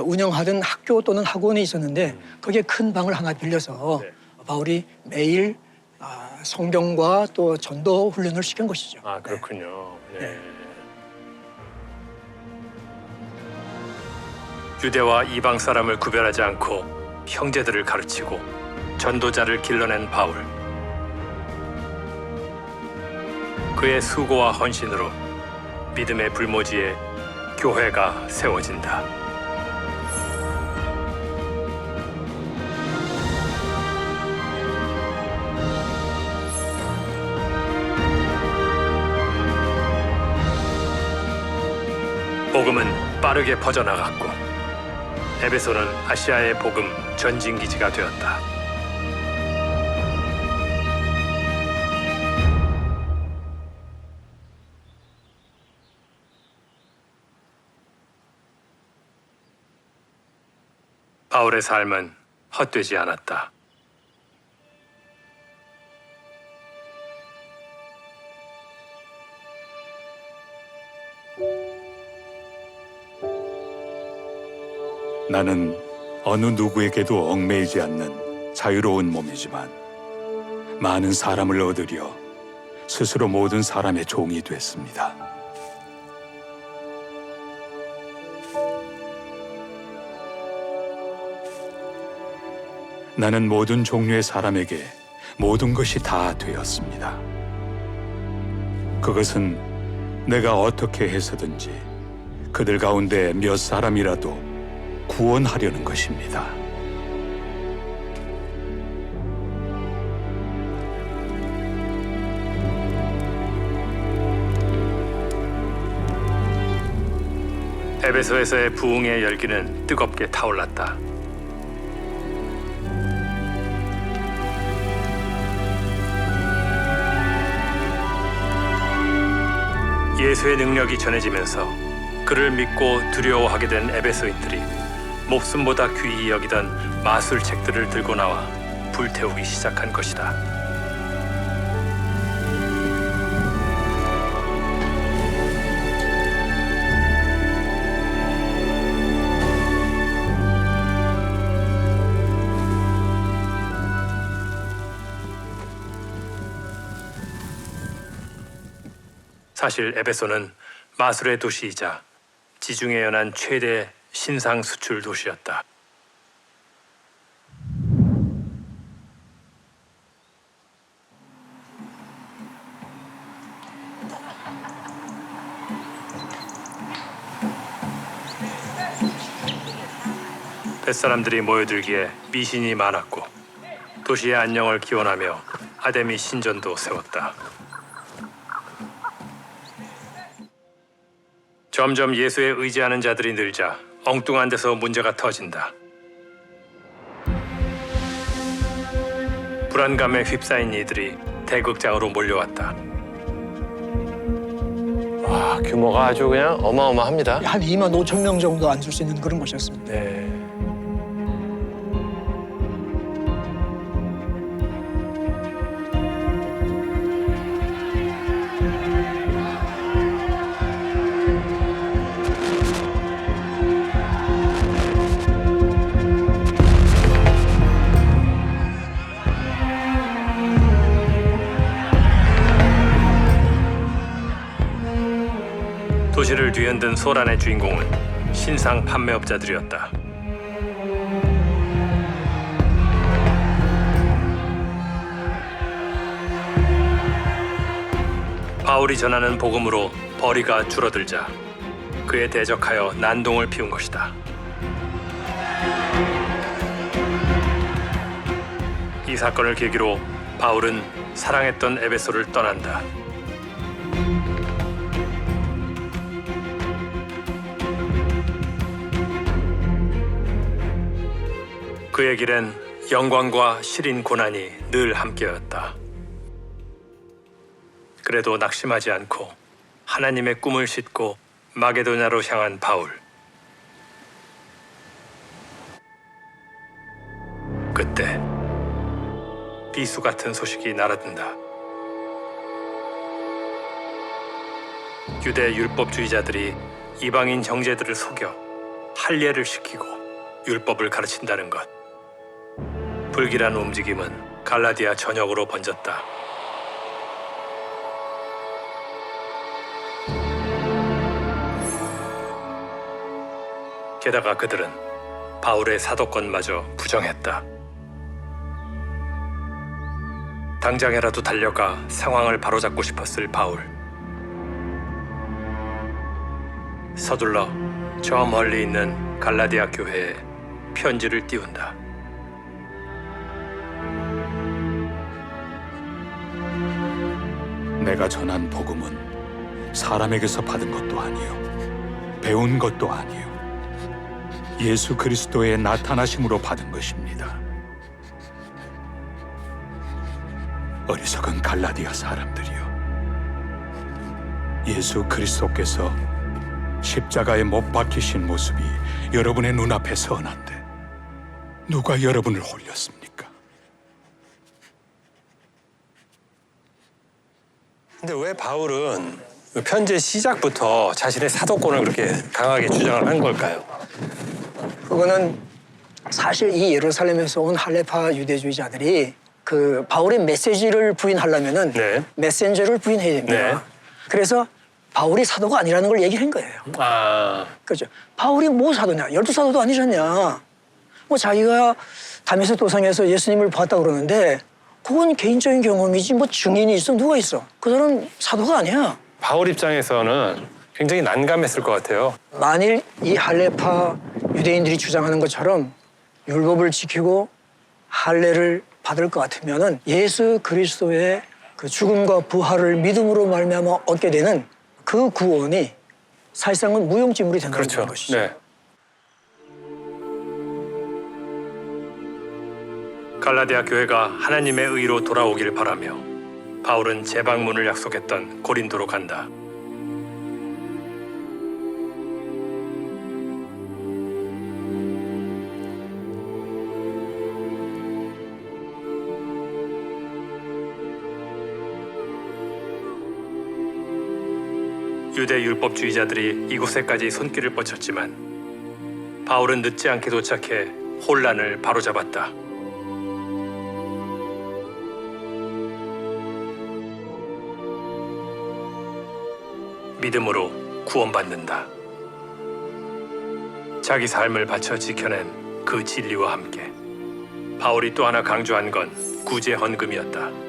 C: 운영하던 학교 또는 학원이 있었는데 거기에 큰 방을 하나 빌려서
E: 네.
C: 바울이 매일 성경과 또 전도 훈련을 시킨 것이죠.
E: 아, 그렇군요. 네.
B: 유대와 이방 사람을 구별하지 않고 형제들을 가르치고 전도자를 길러낸 바울. 그의 수고와 헌신으로 믿음의 불모지에 교회가 세워진다. 복음은 빠르게 퍼져나갔고 에베소는 아시아의 복음 전진기지가 되었다. 바울의 삶은 헛되지 않았다.
D: 나는 어느 누구에게도 얽매이지 않는 자유로운 몸이지만 많은 사람을 얻으려 스스로 모든 사람의 종이 됐습니다. 나는 모든 종류의 사람에게 모든 것이 다 되었습니다. 그것은 내가 어떻게 해서든지 그들 가운데 몇 사람이라도 구원하려는 것입니다.
B: 에베소에서의 부흥의 열기는 뜨겁게 타올랐다. 예수의 능력이 전해지면서 그를 믿고 두려워하게 된 에베소인들이 목숨보다 귀히 여기던 마술책들을 들고 나와 불태우기 시작한 것이다. 사실 에베소는 마술의 도시이자 지중해 연안 최대 신상 수출 도시였다. 뱃사람들이 모여들기에 미신이 많았고 도시의 안녕을 기원하며 아데미 신전도 세웠다. 점점 예수에 의지하는 자들이 늘자 엉뚱한 데서 문제가 터진다. 불안감에 휩싸인 이들이 대극장으로 몰려왔다.
A: 와, 규모가 아주 그냥 어마어마합니다.
C: 한 2만 5천 명 정도 앉을 수 있는 그런 곳이었습니다.
A: 네.
B: 도시를 뒤흔든 소란의 주인공은 신상 판매업자들이었다. 바울이 전하는 복음으로 벌이가 줄어들자 그에 대적하여 난동을 피운 것이다. 이 사건을 계기로 바울은 사랑했던 에베소를 떠난다. 그의 길엔 영광과 시린 고난이 늘 함께였다. 그래도 낙심하지 않고 하나님의 꿈을 싣고 마게도냐로 향한 바울. 그때 비수 같은 소식이 날아든다. 유대 율법주의자들이 이방인 형제들을 속여 할례를 시키고 율법을 가르친다는 것. 불길한 움직임은 갈라디아 전역으로 번졌다. 게다가 그들은 바울의 사도권마저 부정했다. 당장이라도 달려가 상황을 바로잡고 싶었을 바울. 서둘러 저 멀리 있는 갈라디아 교회에 편지를 띄운다.
D: 내가 전한 복음은 사람에게서 받은 것도 아니요 배운 것도 아니요 예수 그리스도의 나타나심으로 받은 것입니다. 어리석은 갈라디아 사람들이여, 예수 그리스도께서 십자가에 못 박히신 모습이 여러분의 눈앞에 선한데 누가 여러분을 홀렸습니까?
A: 근데 왜 바울은 편지의 시작부터 자신의 사도권을 그렇게 강하게 주장을 한 걸까요?
C: 그거는 사실 이 예루살렘에서 온 할레파 유대주의자들이 그 바울의 메시지를 부인하려면은
A: 네.
C: 메신저를 부인해야 됩니다.
A: 네.
C: 그래서 바울이 사도가 아니라는 걸 얘기한 거예요.
A: 아,
C: 그렇죠. 바울이 뭐 사도냐? 12사도도 아니잖냐. 뭐 자기가 다메섹 도상에서 예수님을 봤다 그러는데 그건 개인적인 경험이지 뭐 증인이 있어 누가 있어? 그 사람 사도가 아니야.
A: 바울 입장에서는 굉장히 난감했을 것 같아요.
C: 만일 이 할레파 유대인들이 주장하는 것처럼 율법을 지키고 할례를 받을 것 같으면은 예수 그리스도의 그 죽음과 부활을 믿음으로 말미암아 얻게 되는 그 구원이 사실상은 무용지물이 된다는
A: 그렇죠.
C: 것이죠.
A: 네.
B: 갈라디아 교회가 하나님의 의로 돌아오길 바라며 바울은 재방문을 약속했던 고린도로 간다. 유대 율법주의자들이 이곳에까지 손길을 뻗쳤지만 바울은 늦지 않게 도착해 혼란을 바로잡았다. 믿음으로 구원받는다. 자기 삶을 바쳐 지켜낸 그 진리와 함께 바울이 또 하나 강조한 건 구제 헌금이었다.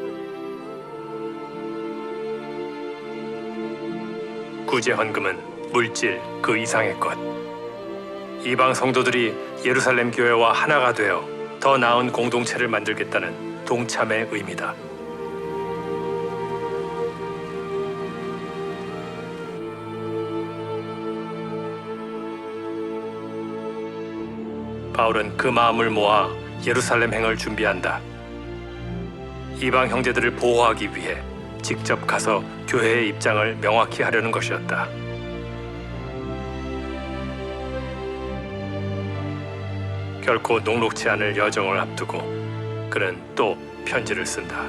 B: 구제 헌금은 물질 그 이상의 것. 이방 성도들이 예루살렘 교회와 하나가 되어 더 나은 공동체를 만들겠다는 동참의 의미다. 바울은 그 마음을 모아 예루살렘행을 준비한다. 이방 형제들을 보호하기 위해 직접 가서 교회의 입장을 명확히 하려는 것이었다. 결코 녹록지 않을 여정을 앞두고 그는 또 편지를 쓴다.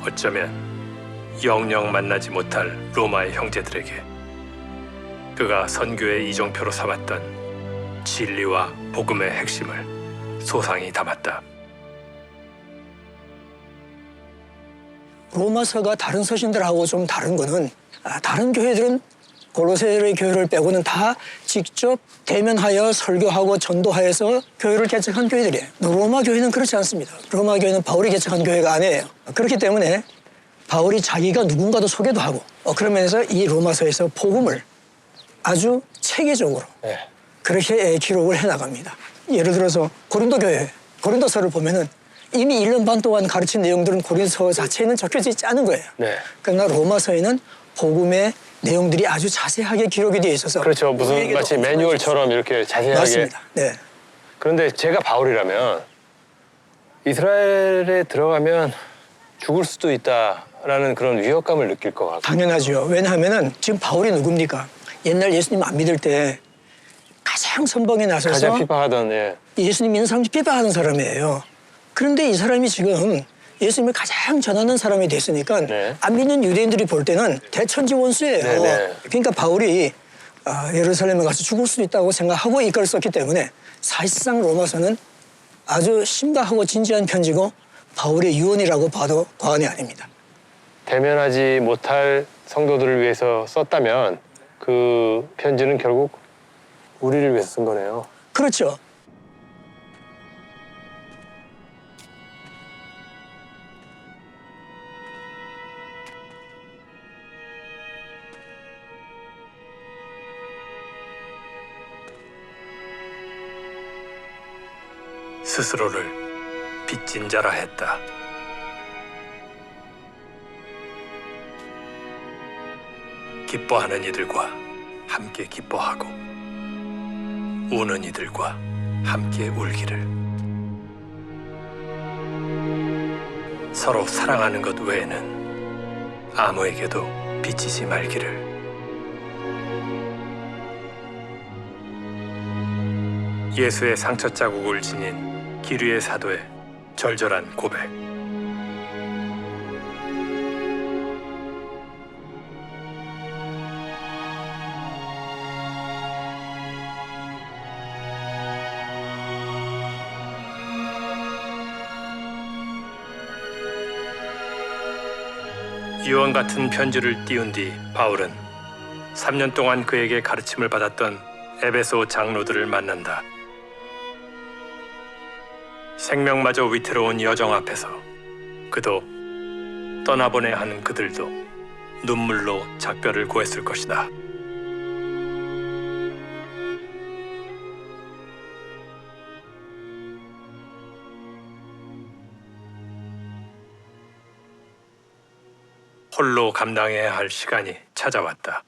B: 어쩌면 영영 만나지 못할 로마의 형제들에게 그가 선교의 이정표로 삼았던 진리와 복음의 핵심을 소상히 담았다.
C: 로마서가 다른 서신들하고 좀 다른 거는 다른 교회들은 골로새의 교회를 빼고는 다 직접 대면하여 설교하고 전도하여서 교회를 개척한 교회들이에요. 로마 교회는 그렇지 않습니다. 로마 교회는 바울이 개척한 교회가 아니에요. 그렇기 때문에 바울이 자기가 누군가도 소개도 하고 그런 면에서 이 로마서에서 복음을 아주 체계적으로
A: 네.
C: 그렇게 기록을 해나갑니다. 예를 들어서 고린도 교회, 고린도서를 보면은 이미 1년 반 동안 가르친 내용들은 고린도서 자체에는 적혀져 있지 않은 거예요.
A: 네.
C: 그러나 로마서에는 복음의 내용들이 아주 자세하게 기록이 되어 있어서
A: 그렇죠. 무슨
C: 우리에게도
A: 마치
C: 엄청난
A: 매뉴얼처럼 이렇게 자세하게.
C: 맞습니다. 네.
A: 그런데 제가 바울이라면 이스라엘에 들어가면 죽을 수도 있다라는 그런 위협감을 느낄 것 같고.
C: 당연하죠. 왜냐하면은 지금 바울이 누굽니까? 옛날 예수님 안 믿을 때 가장 선봉에 나서서
A: 가장 피파하던 예.
C: 예수님 믿는 사람 비판하는 사람이에요. 그런데 이 사람이 지금 예수님을 가장 전하는 사람이 됐으니까
A: 네.
C: 안 믿는 유대인들이 볼 때는 대천지 원수예요.
A: 네네.
C: 그러니까 바울이 예루살렘에 가서 죽을 수도 있다고 생각하고 이걸 썼기 때문에 사실상 로마서는 아주 심각하고 진지한 편지고 바울의 유언이라고 봐도 과언이 아닙니다.
A: 대면하지 못할 성도들을 위해서 썼다면 그 편지는 결국 우리를 위해서 쓴 거네요.
C: 그렇죠.
B: 스스로를 빚진 자라 했다. 기뻐하는 이들과 함께 기뻐하고 우는 이들과 함께 울기를. 서로 사랑하는 것 외에는 아무에게도 빚지지 말기를. 예수의 상처 자국을 지닌 기류의 사도의 절절한 고백. 유언 같은 편지를 띄운 뒤 바울은 3년 동안 그에게 가르침을 받았던 에베소 장로들을 만난다. 생명마저 위태로운 여정 앞에서 그도 떠나보내야 하는 그들도 눈물로 작별을 고했을 것이다. 홀로 감당해야 할 시간이 찾아왔다.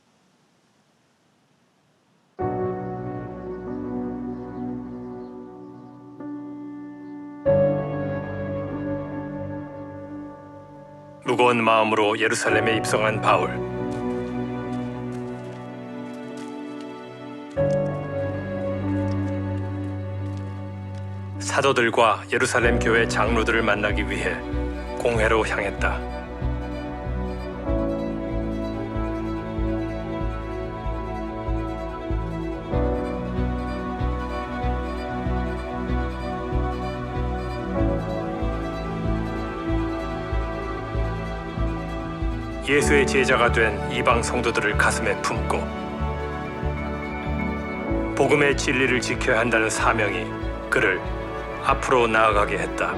B: 무거운 마음으로 예루살렘에 입성한 바울. 사도들과 예루살렘 교회 장로들을 만나기 위해 공회로 향했다. 예수의 제자가 된 이방 성도들을 가슴에 품고 복음의 진리를 지켜야 한다는 사명이 그를 앞으로 나아가게 했다.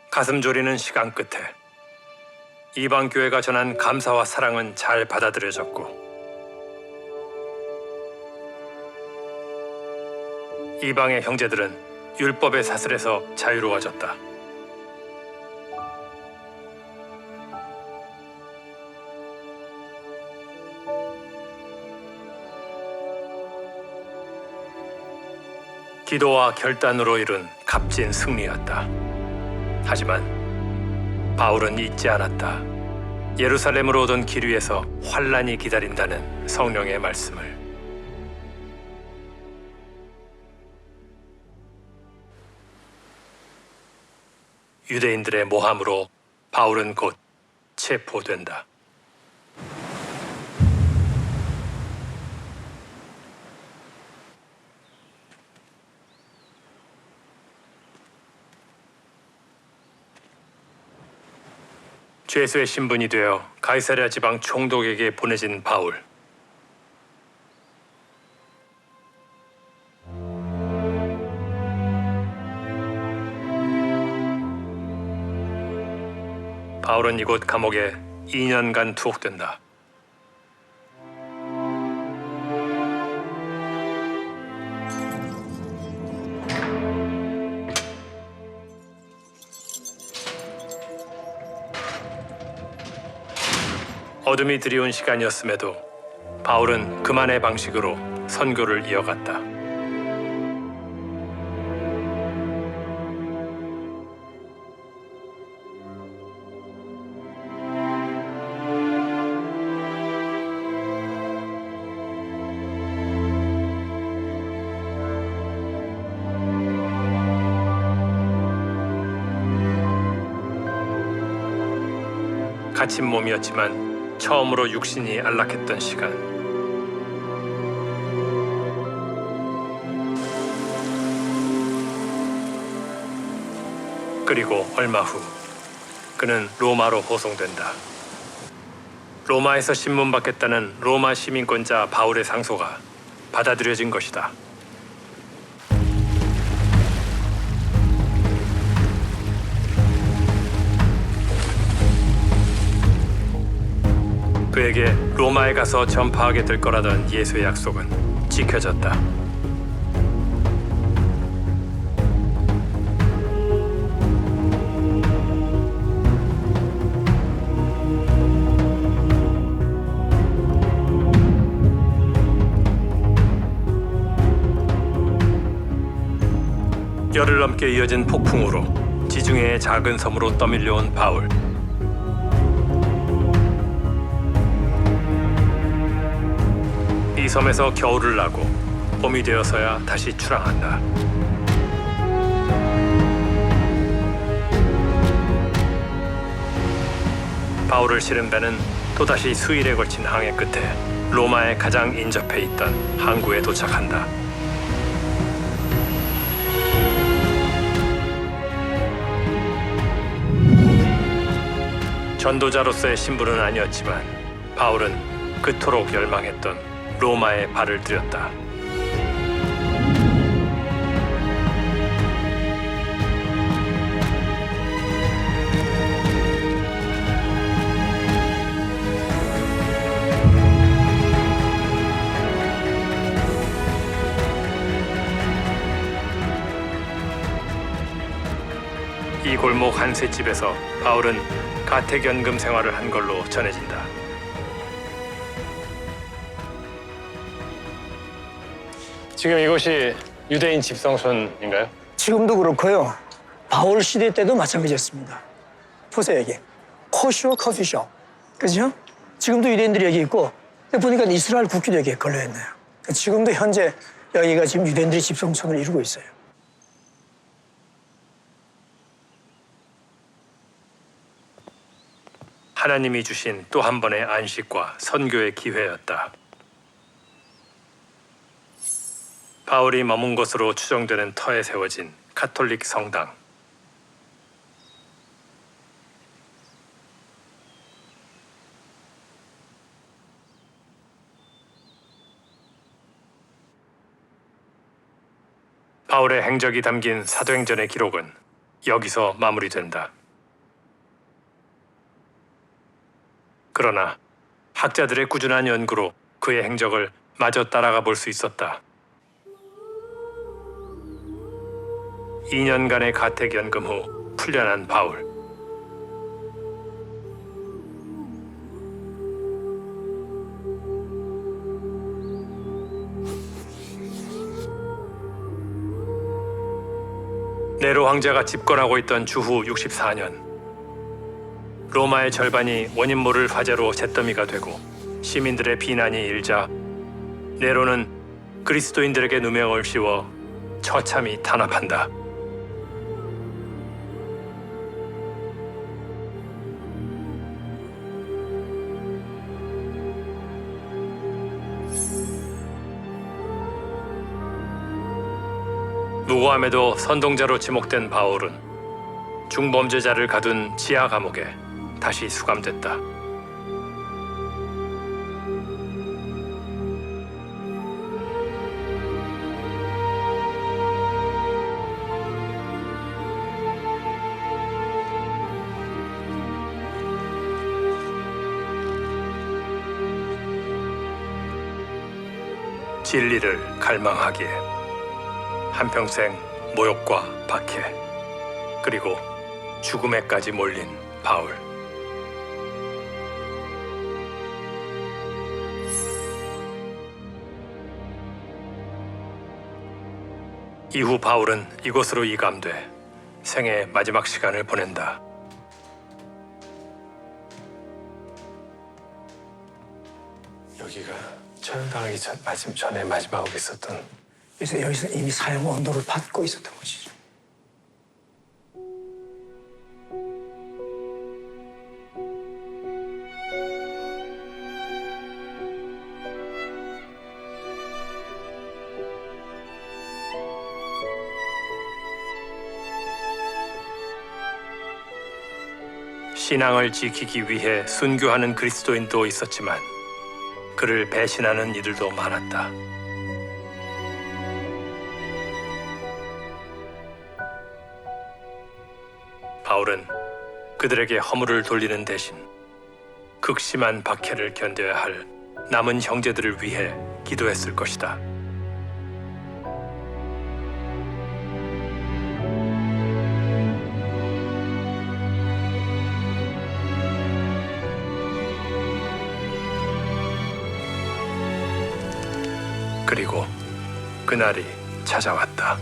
B: 가슴 졸이는 시간 끝에 이방 교회가 전한 감사와 사랑은 잘 받아들여졌고 이방의 형제들은 율법의 사슬에서 자유로워졌다. 기도와 결단으로 이룬 값진 승리였다. 하지만 바울은 잊지 않았다. 예루살렘으로 오던 길 위에서 환란이 기다린다는 성령의 말씀을. 유대인들의 모함으로 바울은 곧 체포된다. 죄수의 신분이 되어 가이사랴 지방 총독에게 보내진 바울. 바울은 이곳 감옥에 2년간 투옥된다. 어둠이 드리운 시간이었음에도 바울은 그만의 방식으로 선교를 이어갔다. 갇힌 몸이었지만 처음으로 육신이 안락했던 시간. 그리고 얼마 후 그는 로마로 호송된다. 로마에서 신문받겠다는 로마 시민권자 바울의 상소가 받아들여진 것이다. 그에게 로마에 가서 전파하게 될 거라던 예수의 약속은 지켜졌다. 열흘 넘게 이어진 폭풍으로 지중해의 작은 섬으로 떠밀려온 바울. 이 섬에서 겨울을 나고 봄이 되어서야 다시 출항한다. 바울을 실은 배는 또다시 수일에 걸친 항해 끝에 로마에 가장 인접해 있던 항구에 도착한다. 전도자로서의 신분은 아니었지만 바울은 그토록 열망했던 로마에 발을 들였다. 이 골목 한 횟집에서 바울은 가택연금 생활을 한 걸로 전해진다.
E: 지금 이곳이 유대인 집성촌인가요?
C: 지금도 그렇고요. 바울 시대 때도 마찬가지였습니다. 보세요, 여기. 코쇼 커피숍. 그죠? 지금도 유대인들이 여기 있고, 보니까 이스라엘 국기도 여기에 걸려있네요. 지금도 현재 여기가 지금 유대인들이 집성촌을 이루고 있어요.
B: 하나님이 주신 또 한 번의 안식과 선교의 기회였다. 바울이 머문 곳으로 추정되는 터에 세워진 가톨릭 성당. 바울의 행적이 담긴 사도행전의 기록은 여기서 마무리된다. 그러나 학자들의 꾸준한 연구로 그의 행적을 마저 따라가 볼 수 있었다. 2년간의 가택연금 후 풀려난 바울. 네로 황제가 집권하고 있던 주후 64년, 로마의 절반이 원인 모를 화재로 잿더미가 되고 시민들의 비난이 일자 네로는 그리스도인들에게 누명을 씌워 처참히 탄압한다. 무고함에도 선동자로 지목된 바울은 중범죄자를 가둔 지하 감옥에 다시 수감됐다. 진리를 갈망하기에 한평생 모욕과 박해 그리고 죽음에까지 몰린 바울. 이후 바울은 이곳으로 이감돼 생애의 마지막 시간을 보낸다.
A: 여기가 처형당하기 전에 마지막으로 있었던.
C: 그래서 여기서 이미 사형 언도를 받고 있었던 것이죠.
B: 신앙을 지키기 위해 순교하는 그리스도인도 있었지만 그를 배신하는 이들도 많았다. 바울은 그들에게 허물을 돌리는 대신 극심한 박해를 견뎌야 할 남은 형제들을 위해 기도했을 것이다. 그리고 그날이 찾아왔다.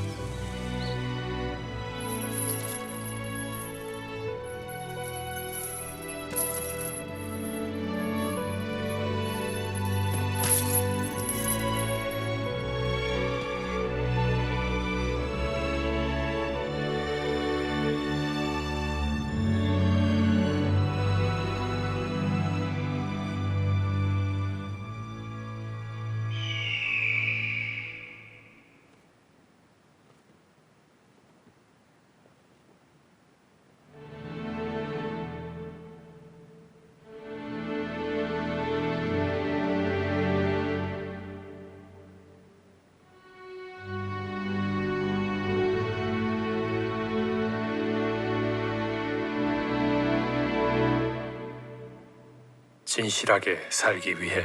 B: 진실하게 살기 위해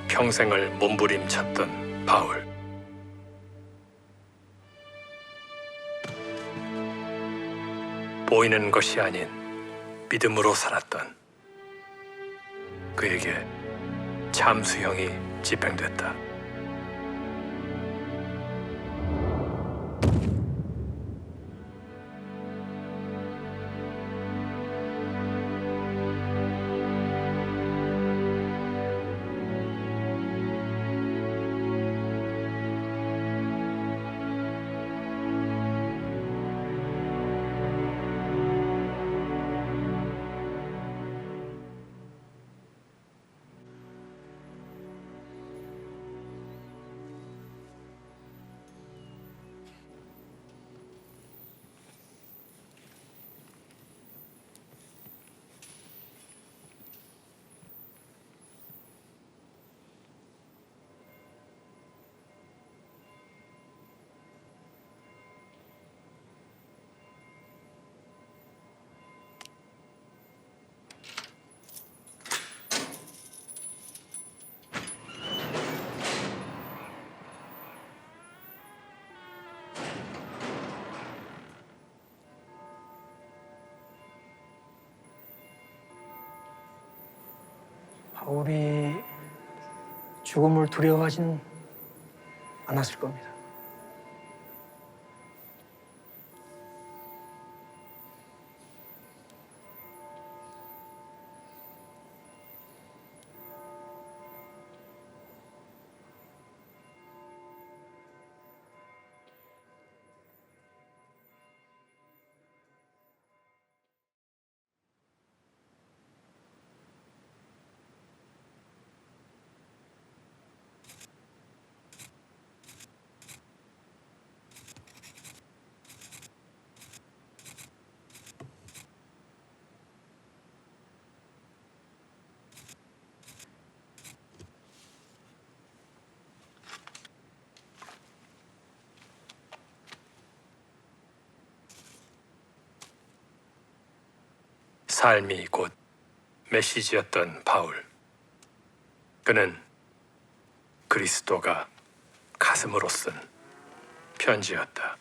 B: 평생을 몸부림쳤던 바울. 보이는 것이 아닌 믿음으로 살았던 그에게 참수형이 집행됐다.
C: 바울이 죽음을 두려워하진 않았을 겁니다.
B: 삶이 곧 메시지였던 바울. 그는 그리스도가 가슴으로 쓴 편지였다.